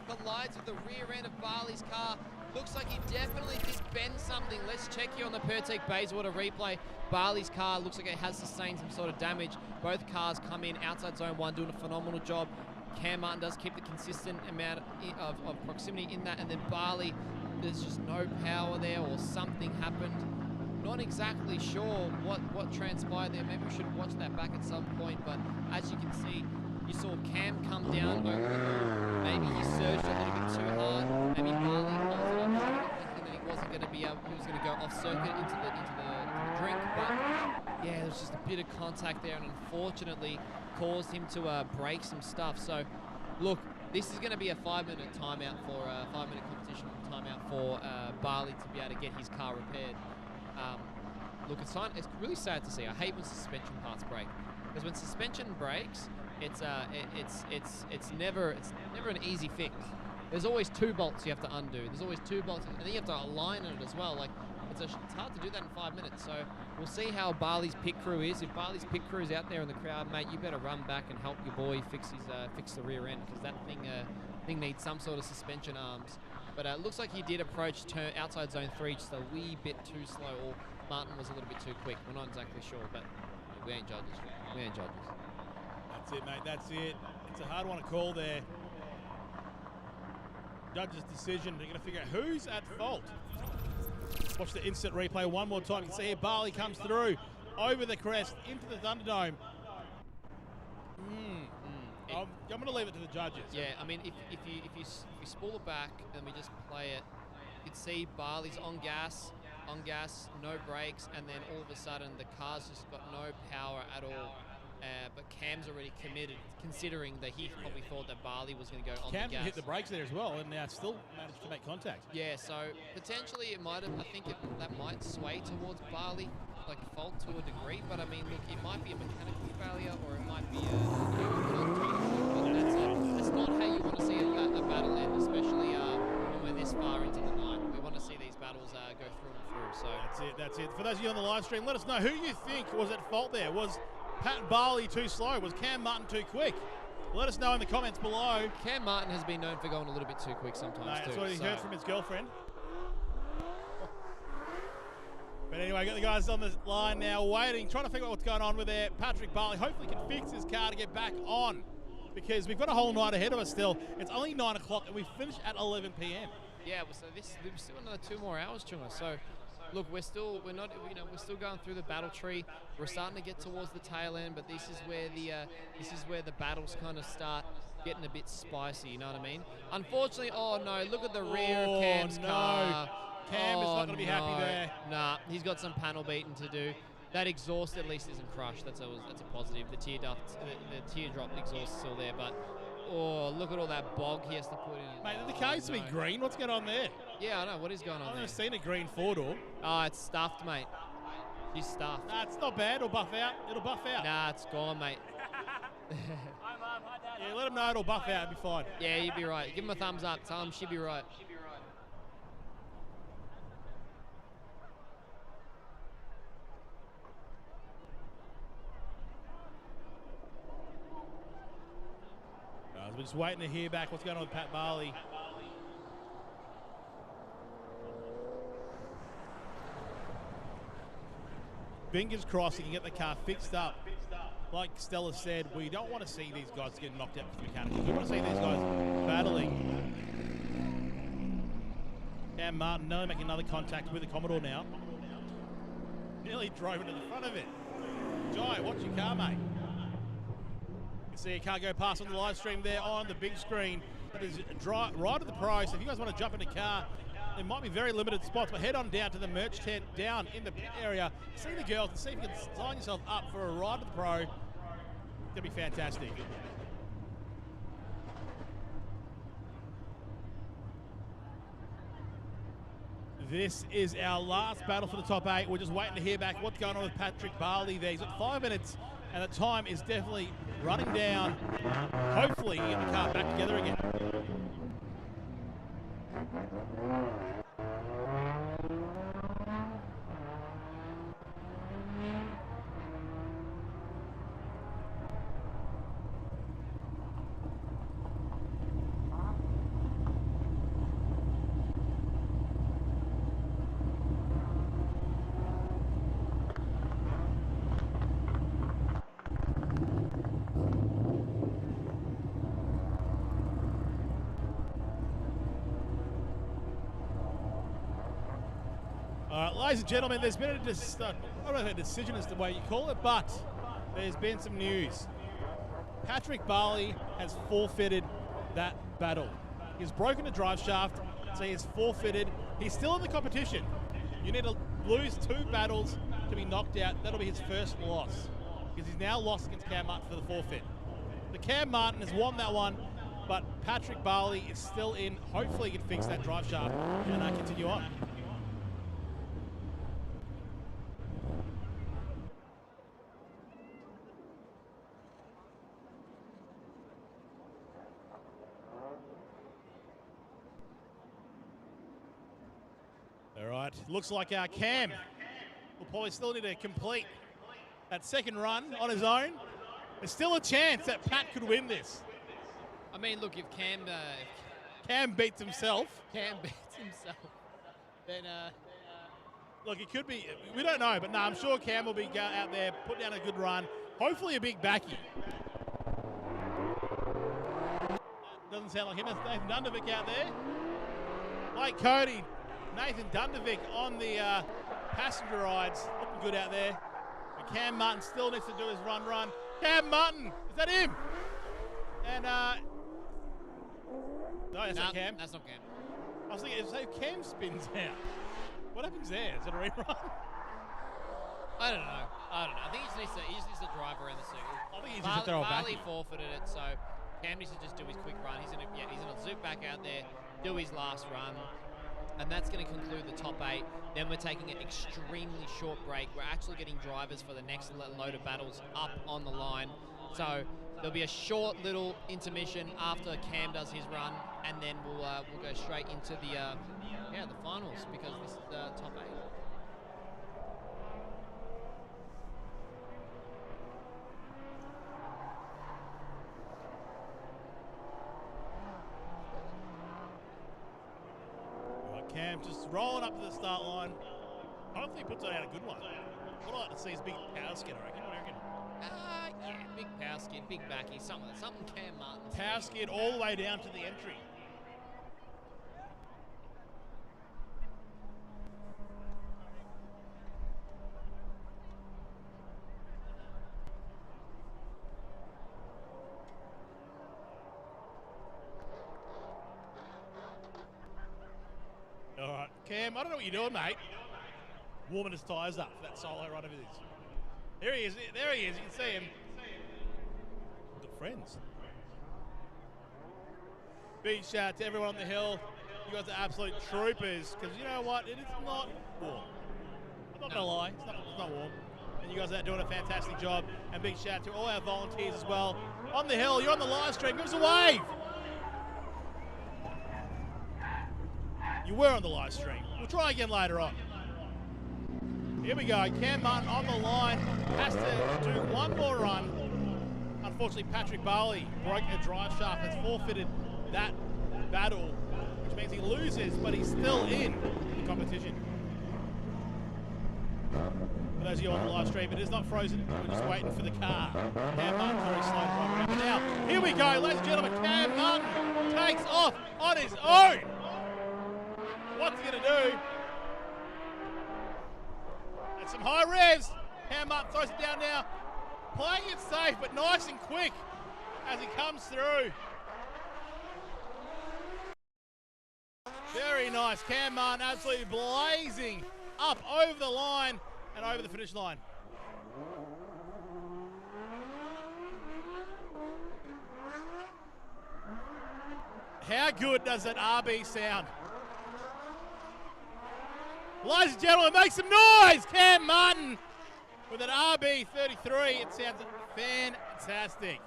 collides with the rear end of Barlee's car. Looks like he definitely did bend something. Let's check here on the Pertec Bayswater replay. Barlee's car looks like it has sustained some sort of damage. Both cars come in outside zone 1 doing a phenomenal job. Cam Marton does keep the consistent amount of proximity in that, and then Barlee, there's just no power there or something happened. Not exactly sure what transpired there. Maybe we should watch that back at some point, but as you can see, you saw Cam come down over the wall. Maybe he surged a little bit too hard. Maybe Barlee halted up thinking that he wasn't going to be able, he was going to go off circuit into the drink, but yeah, there's just a bit of contact there, and unfortunately caused him to break some stuff. So look, this is going to be a 5-minute timeout for 5-minute competition timeout for Barlee to be able to get his car repaired. Look, it's really sad to see. I hate when suspension parts break, because when suspension breaks, it's never an easy fix. There's always 2 bolts you have to undo. There's always 2 bolts, and then you have to align it as well. Like it's hard to do that in 5 minutes. So we'll see how Barlee's pit crew is. If Barlee's pit crew is out there in the crowd, mate, you better run back and help your boy fix the rear end, because that thing needs some sort of suspension arms. But it looks like he did approach outside zone 3 just a wee bit too slow, or Marton was a little bit too quick. We're not exactly sure, but we ain't judges. We ain't judges. That's it, mate. That's it. It's a hard one to call there. Judge's decision. They're going to figure out who's at fault. Watch the instant replay one more time. You can see here Barlee comes through over the crest into the Thunderdome. I'm going to leave it to the judges. Yeah, I mean, if you spool it back and we just play it, you can see Barlee's on gas, no brakes, and then all of a sudden the car's just got no power at all. But Cam's already committed, considering that he probably thought that Barlee was going to go on Cam the gas. hit the brakes there as well, and now still managed to make contact. Yeah, so potentially it might have. I think that might sway towards Barlee, like fault to a degree. But I mean, look, it might be a mechanical failure, or it might be that's not how you want to see a battle end, especially when we're this far into the night. We want to see these battles go through and through. So that's it. For those of you on the live stream, let us know who you think was at fault there. Was Pat Barlee too slow? Was Cam Marton too quick? Let us know in the comments below. Cam Marton has been known for going a little bit too quick sometimes. That's what he heard from his girlfriend. But anyway, got the guys on the line now waiting, trying to figure out what's going on with there. Patrick Barlee hopefully can fix his car to get back on, because we've got a whole night ahead of us still. It's only 9 o'clock and we finish at 11 p.m. Yeah, so we've still another 2 more hours, Chunga. So look, we're still going through the battle tree. We're starting to get towards the tail end, but this is where the battles kind of start getting a bit spicy. You know what I mean? Unfortunately, oh no! Look at the rear of Cam's car. Cam is not going to be happy there. Nah, he's got some panel beating to do. That exhaust at least isn't crushed. That's a positive. The teardrop exhaust is still there, but oh, look at all that bog he has to put in. Mate, the car used to be green. What's going on there? Yeah, I know. What is going on I've there? never seen a green 4-door. Oh, it's stuffed, mate. He's stuffed. Nah, it's not bad. It'll buff out. It'll buff out. Nah, it's gone, mate. Hi, Mum. Hi, Dad. Yeah, let him know it'll buff out. It'll be fine. Yeah, you'd be right. Give him a thumbs up. Tell him she'd be right. We're just waiting to hear back what's going on with Pat Barlee. Fingers crossed he can get the car fixed up. Like Stella said, we don't want to see these guys get knocked out with mechanicals. We want to see these guys battling. Cam Marton nearly making another contact with the Commodore now. Nearly drove into the front of it. Jai, watch your car, mate. You see, you can't go past on the live stream there on the big screen. It is right at the pro, so if you guys want to jump in the car, there might be very limited spots, but head on down to the merch tent down in the pit area. See the girls and see if you can sign yourself up for a ride to the pro. to be fantastic. This is our last battle for the top 8. We're just waiting to hear back what's going on with Patrick Barlee there. He's got 5 minutes, and the time is definitely running down. Hopefully, he can get the car back together again. All right, ladies and gentlemen, there's been I don't know if a decision is the way you call it, but there's been some news. Patrick Barlee has forfeited that battle. He's broken a drive shaft, so he has forfeited. He's still in the competition. You need to lose 2 battles to be knocked out. That'll be his first loss, because he's now lost against Cam Marton for the forfeit. The Cam Marton has won that one, but Patrick Barlee is still in. Hopefully he can fix that drive shaft and continue on. All right, looks like our Cam will probably still need to complete that second run on his own. There's still a chance that Pat could win this. I mean, look, if Cam beats himself. Cam beats himself, then Look, it could be, we don't know, but no, I'm sure Cam will be out there, put down a good run. Hopefully a big backy. Doesn't sound like him. That's Nathan Dundervik out there. Blake Cody, Nathan Dundervik on the passenger rides. Looking good out there. But Cam Marton still needs to do his run. Cam Marton, is that him? And, no, that's not Cam. That's not Cam. I was thinking, so Cam spins out. What happens there? Is it a rerun? I don't know. I think he just needs to drive around the circle. I think he just needs to throw it back. Barlee forfeited it, so Cam needs to just do his quick run. He's gonna zoop back out there, do his last run, and that's going to conclude the top 8. Then we're taking an extremely short break. We're actually getting drivers for the next load of battles up on the line. So there'll be a short little intermission after Cam does his run, and then we'll go straight into the finals, because this is the top 8. Cam just rolling up to the start line. Hopefully he puts out a good one. What I'd like to see is big power skid, I reckon. What do you reckon? Yeah, big power skid, big backy, something Cam Martin. Power skid all the way down to the entry. All right, Cam, I don't know what you're doing, mate. Warming his tyres up for that solo run of his. There he is, you can see him. Good friends. Big shout out to everyone on the hill. You guys are absolute troopers, because you know what? It is not warm. I'm not going to lie, it's not warm. And you guys are doing a fantastic job. And big shout out to all our volunteers as well. On the hill, you're on the live stream, give us a wave. You were on the live stream. We'll try again later on. Here we go. Cam Marton on the line. Has to do one more run. Unfortunately, Patrick Barlee broke a drive shaft. Has forfeited that battle, which means he loses, but he's still in the competition. For those of you on the live stream, it is not frozen. We're just waiting for the car. Cam Martin very slow to drive around. But now, here we go, ladies and gentlemen. Cam Martin takes off on his own. What's he going to do? And some high revs. Cam Martin throws it down now. Playing it safe, but nice and quick as he comes through. Very nice. Cam Martin absolutely blazing up over the line and over the finish line. How good does that RB sound? Ladies and gentlemen, make some noise! Cam Marton with an RB 33. It sounds fantastic.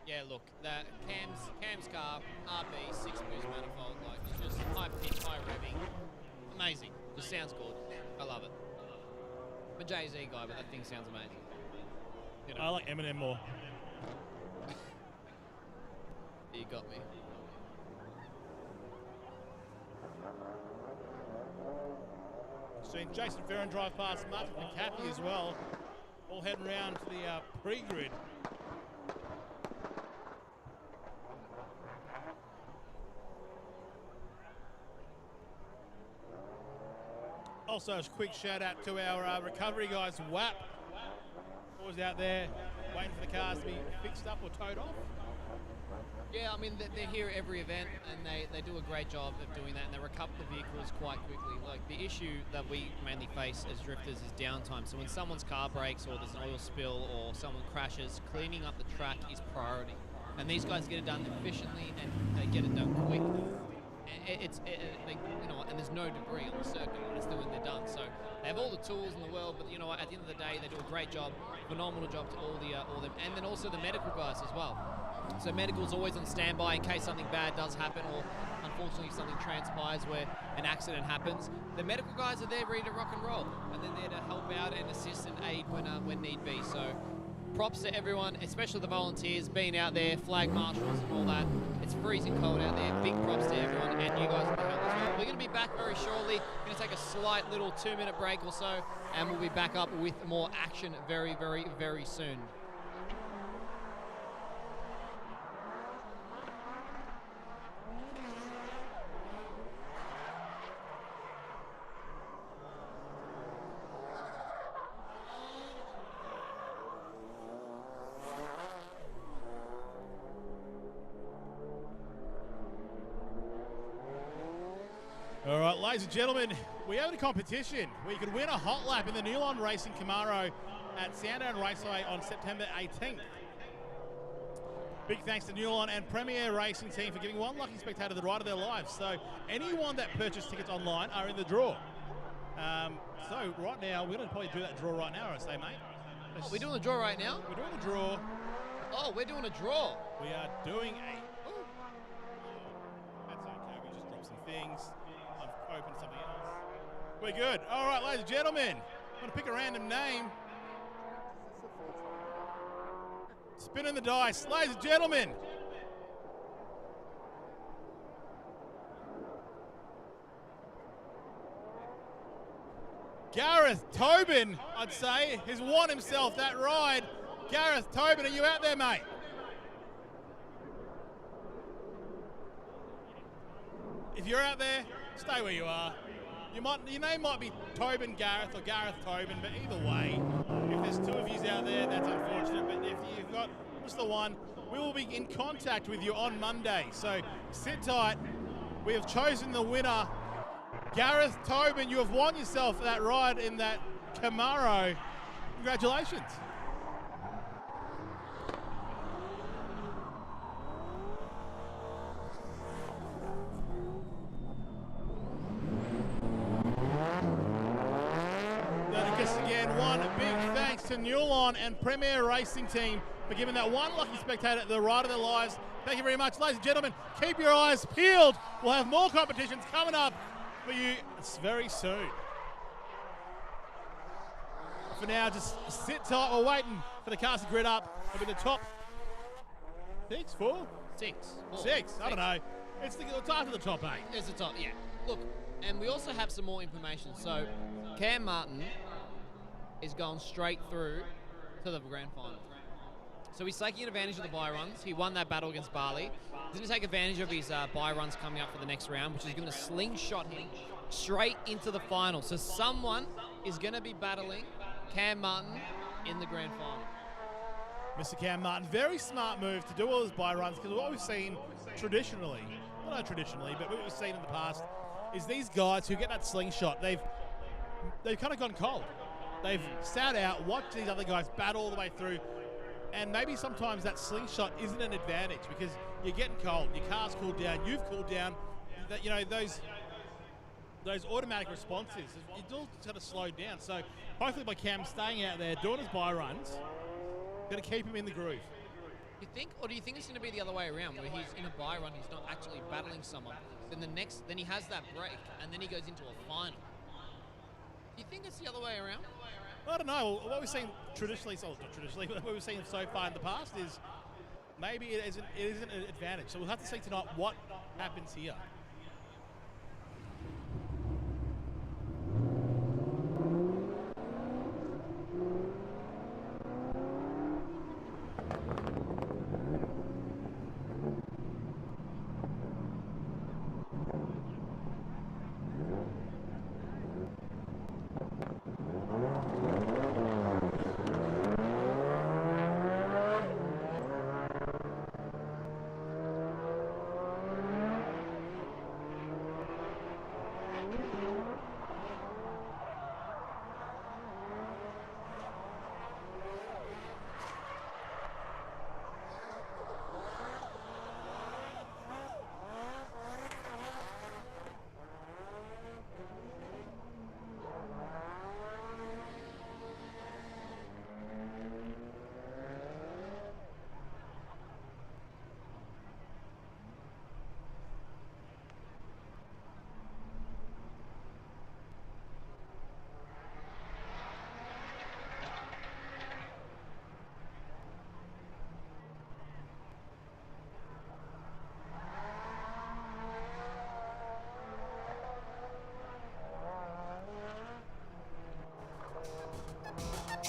Yeah, look, that Cam's car, RB, 6-boost manifold, like, it's just high pitch, high revving. Amazing. Just sounds good. I love it. I'm a Jay-Z guy, but that thing sounds amazing. You know. I like Eminem more. You got me. Seen Jason Ferron drive past Marton and Kathy as well. All heading round to the pre-grid. Also, a quick shout out to our recovery guys, WAP. Always out there waiting for the cars to be fixed up or towed off. Yeah, I mean, they're here at every event, and they do a great job of doing that, and they recover the vehicles quite quickly. Like, the issue that we mainly face as drifters is downtime. So when someone's car breaks or there's an oil spill or someone crashes, cleaning up the track is priority. And these guys get it done efficiently, and they get it done quick. And there's no debris on the circuit when it's when they're done. So they have all the tools in the world, but you know what? At the end of the day, they do a great job, phenomenal job to all them, and then also the medical guys as well. So medical's always on standby in case something bad does happen, or unfortunately something transpires where an accident happens. The medical guys are there ready to rock and roll, and they're there to help out and assist and aid when need be. So props to everyone, especially the volunteers being out there, flag marshals and all that. It's freezing cold out there. Big props to everyone, and you guys will be helping as well. We're going to be back very shortly. We're going to take a slight little 2-minute break or so, and we'll be back up with more action very, very, very soon. All right, ladies and gentlemen, we have a competition where you can win a hot lap in the Newline Racing Punaro at Sanderson Raceway on September 18th. Big thanks to Newline and Premier Racing Team for giving one lucky spectator the ride of their lives. So anyone that purchased tickets online are in the draw. So right now, we're going to probably do that draw right now, I say, mate. We're doing the draw right now? We're doing the draw. Oh, we're doing a draw. We are doing a... That's okay, we just dropped some things. I've opened something else. We're good. All right, ladies and gentlemen, I'm going to pick a random name. Spinning the dice. Ladies and gentlemen. Gareth Tobin, I'd say, has won himself that ride. Gareth Tobin, are you out there, mate? If you're out there, stay where you are. Your name might be Tobin Gareth or Gareth Tobin, but either way, if there's two of you out there, that's unfortunate. But if you've got just the one, we will be in contact with you on Monday. So sit tight. We have chosen the winner. Gareth Tobin, you have won yourself that ride in that Camaro. Congratulations. One big thanks to Newline and Premier Racing Team for giving that one lucky spectator the ride of their lives. Thank you very much, ladies and gentlemen. Keep your eyes peeled. We'll have more competitions coming up for you very soon. For now, just sit tight. We're waiting for the cars to grid up. It'll be the top 6, 4? 6. 6. I don't know. It's after the top 8. It's the top, yeah. Look, and we also have some more information. So, Cam Marton is going straight through to the grand final. So he's taking advantage of the bye runs. He won that battle against Barlee. He's going to take advantage of his bye runs coming up for the next round, which is going to slingshot him straight into the final. So someone is going to be battling Cam Marton in the grand final. Mr. Cam Marton, very smart move to do all his bye runs, because what we've seen traditionally, well, not traditionally, but what we've seen in the past, is these guys who get that slingshot, they've kind of gone cold. They've sat out, watched these other guys battle all the way through, And maybe sometimes that slingshot isn't an advantage because you're getting cold, your car's cooled down, you've cooled down. You know, those automatic responses, you all sort of slowed down. So hopefully by Cam staying out there, doing his buy runs, going to keep him in the groove. You think, or do you think it's going to be the other way around, where he's in a buy run, he's not actually battling someone, then he has that break, and then he goes into a final? Do you think it's the other way around? I don't know. What we've seen traditionally, so not traditionally, but what we've seen so far in the past is maybe it isn't an advantage. So we'll have to see tonight what happens here.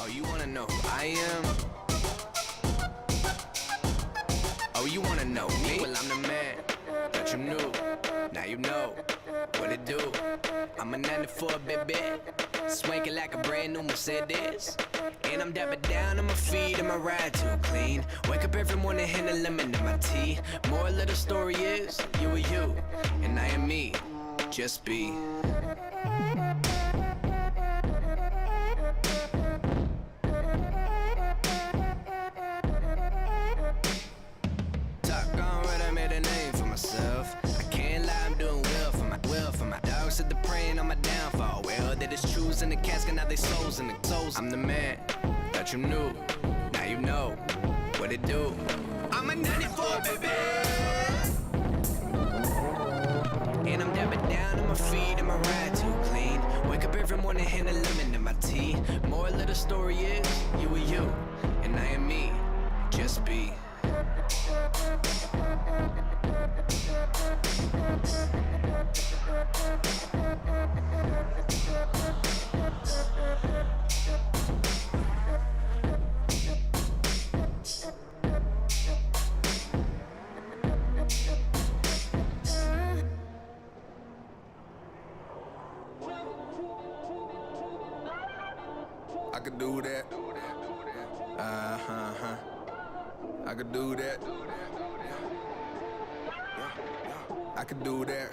Oh, you wanna know who I am? Oh, you wanna know me? Well, I'm the man that you knew. Now you know what it do. I'm a 94 baby, swanking like a brand new Mercedes. And I'm dabbing down on my feet and my ride too clean. Wake up every morning, hit a lemon in my tea. Moral of the story is, you are you, and I am me. Just be. Said the praying on my downfall. Well, that is truths in the casket, now they souls in the souls. I'm the man that you knew. Now you know what it do. I'm a 94 baby, and I'm dabbing down on my feet and my ride too clean. Wake up every morning, hit a lemon in my tea. Moral of the story is, you are you, and I am me. Just be. I could do that. I could do that. I could do that.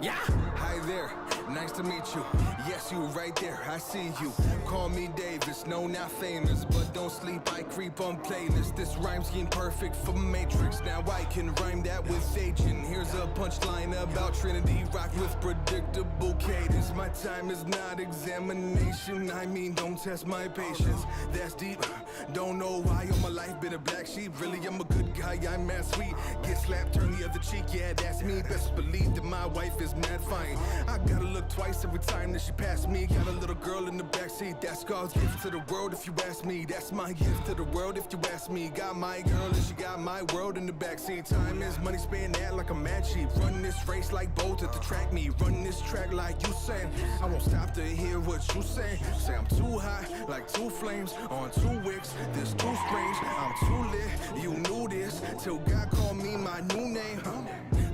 Yeah. Hi there, nice to meet you. Yes, you right there, I see you. Call me Davis, no, not famous, but don't sleep, I creep on playlists. This rhyme scheme perfect for Matrix. Now I can rhyme that with agent. Here's a punchline about Trinity, rock with predictable cadence. My time is not examination, I mean don't test my patience. That's deep, don't know why all my life been a black sheep. Really, I'm a good guy, I'm mad sweet. Get slapped, turn the other cheek, yeah, that's me. Best believe that my wife is mad fine. I gotta look twice every time that she passed me. Got a little girl in the backseat, that's God's gift to the world if you ask me. That's my gift to the world if you ask me. Got my girl and she got my world in the backseat. Time is money, spend that like a mad cheap. Run this race like Bolt at the track me. Run this track like you saying. I won't stop to hear what you say. Say I'm too hot, like two flames on two wicks. This too strange, I'm too lit. You knew this till God called me my new name.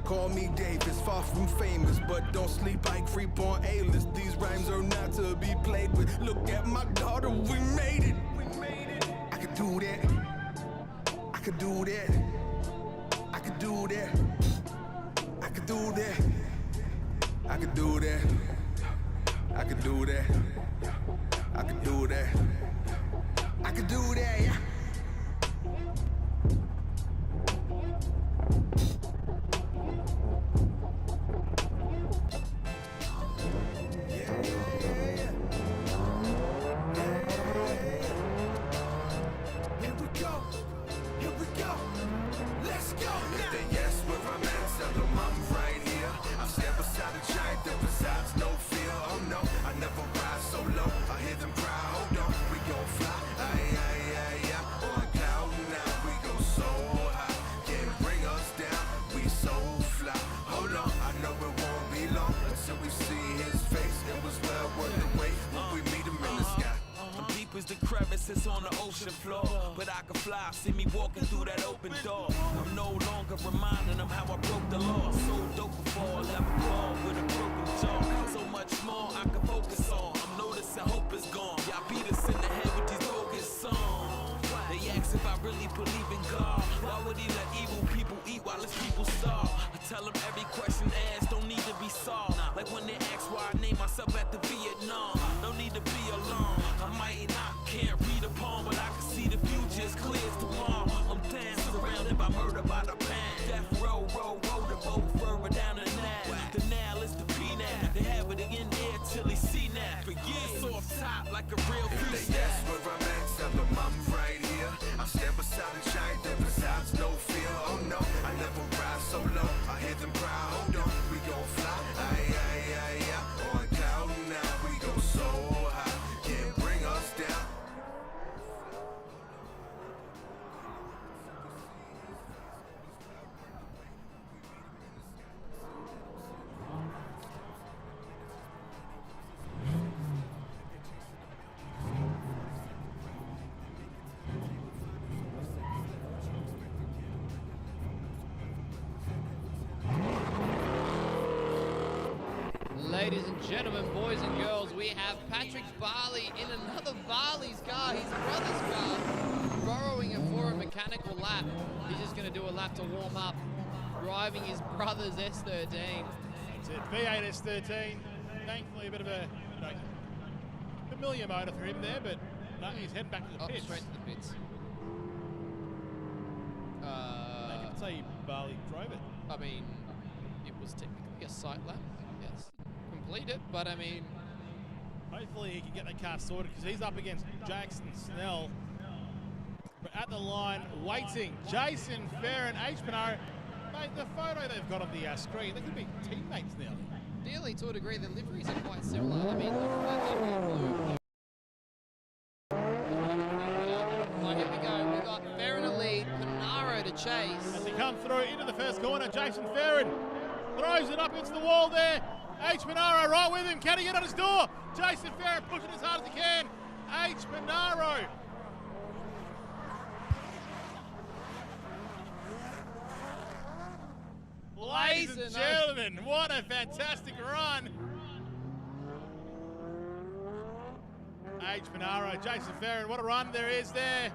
Call me Davis, far from famous, but don't sleep, I creep on A-list. These rhymes are not to be played with. Look at my daughter, we made it. I could do that. I could do that. I could do that. I could do that. I could do that. I could do that. I can do that. I can do that, yeah. Crevices on the ocean floor, but I can fly. See me walking through that open door. I'm no longer reminding them how I broke the law. So dope before I ever call with a broken jaw. So much more I can focus on. I'm noticing hope is gone. Y'all beat us in the head with these bogus songs. They ask if I really believe in God. Why would he let evil people eat while his people starve? I tell them every question asked don't need to be solved. Like when they ask why I named myself after Vietnam. No need to be alone. I might not can't read a poem, but I can see the future as clear as tomorrow. I'm damn surrounded by murder by the pan. Death row, the boat further down the Nile. The Nile is the P-Nab. They have it in there till they see now. For years off top like a real If they ask where I'm at, tell them I'm right here. I stand beside a giant that besides no fear. Oh no, I never ride so low. I hear them cry, hold on, we gon' fly. Aye, aye, aye, aye. On cloud now, we go so high. Can't bring us down. Ladies and gentlemen, boys and girls, we have Patrick Barlee in another Barlee's car, his brother's car, borrowing it for a mechanical lap. He's just going to do a lap to warm up, driving his brother's S13. That's it, V8 S13. Thankfully, a bit of a familiar motor for him there, but no, he's heading back to the pits. Straight to the pits. I can say Barlee drove it. I mean, it was technically a sight lap. Yes, completed, but I mean, hopefully he can get that car sorted because he's up against Jackson Snell. But at the line, waiting, Jason Ferron, H. Punaro. Mate, the photo they've got on the screen, they could be teammates now. nearly to a degree, the liveries are quite similar. I mean, look at that blue. Right, here we go. We've got Ferron to lead, Punaro to chase. As he comes through into the first corner, Jason Ferron throws it up against the wall there. H. Punaro right with him. Can he get on his door? Jason Ferron pushing as hard as he can. H. Punaro. Ladies and gentlemen, what a fantastic run. H. Punaro, Jason Ferron, what a run there is there.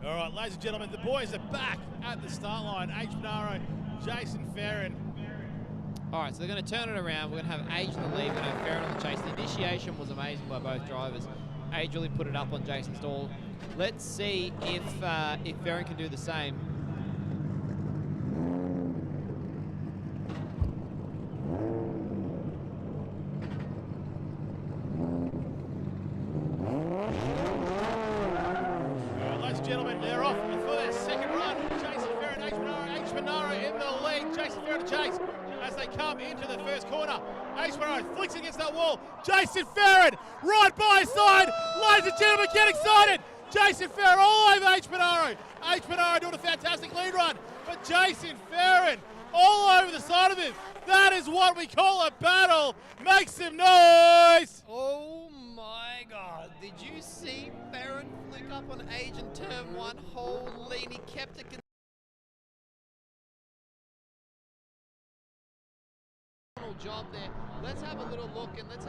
All right, ladies and gentlemen, the boys are back at the start line. H. Punaro, Jason Ferron. All right, so they're going to turn it around. We're going to have Age in the lead, we're going to have Ferron on the chase. The initiation was amazing by both drivers. Age really put it up on Jason's stall. Let's see if Ferron can do the same. Gentlemen, they're off for their second run. Jason Ferron, H. Punaro in the lead. Jason Ferron to chase as they come into the first corner. H. Punaro flicks against that wall. Jason Ferron right by his side. Ladies and gentlemen, get excited. Jason Ferron all over H. Punaro. H. Punaro doing a fantastic lead run, but Jason Ferron all over the side of him. That is what we call a battle. Make some noise. Oh my God, did you see Ferron flick up on Age in turn one? Holy, and he kept it job there. Let's have a little look and let's have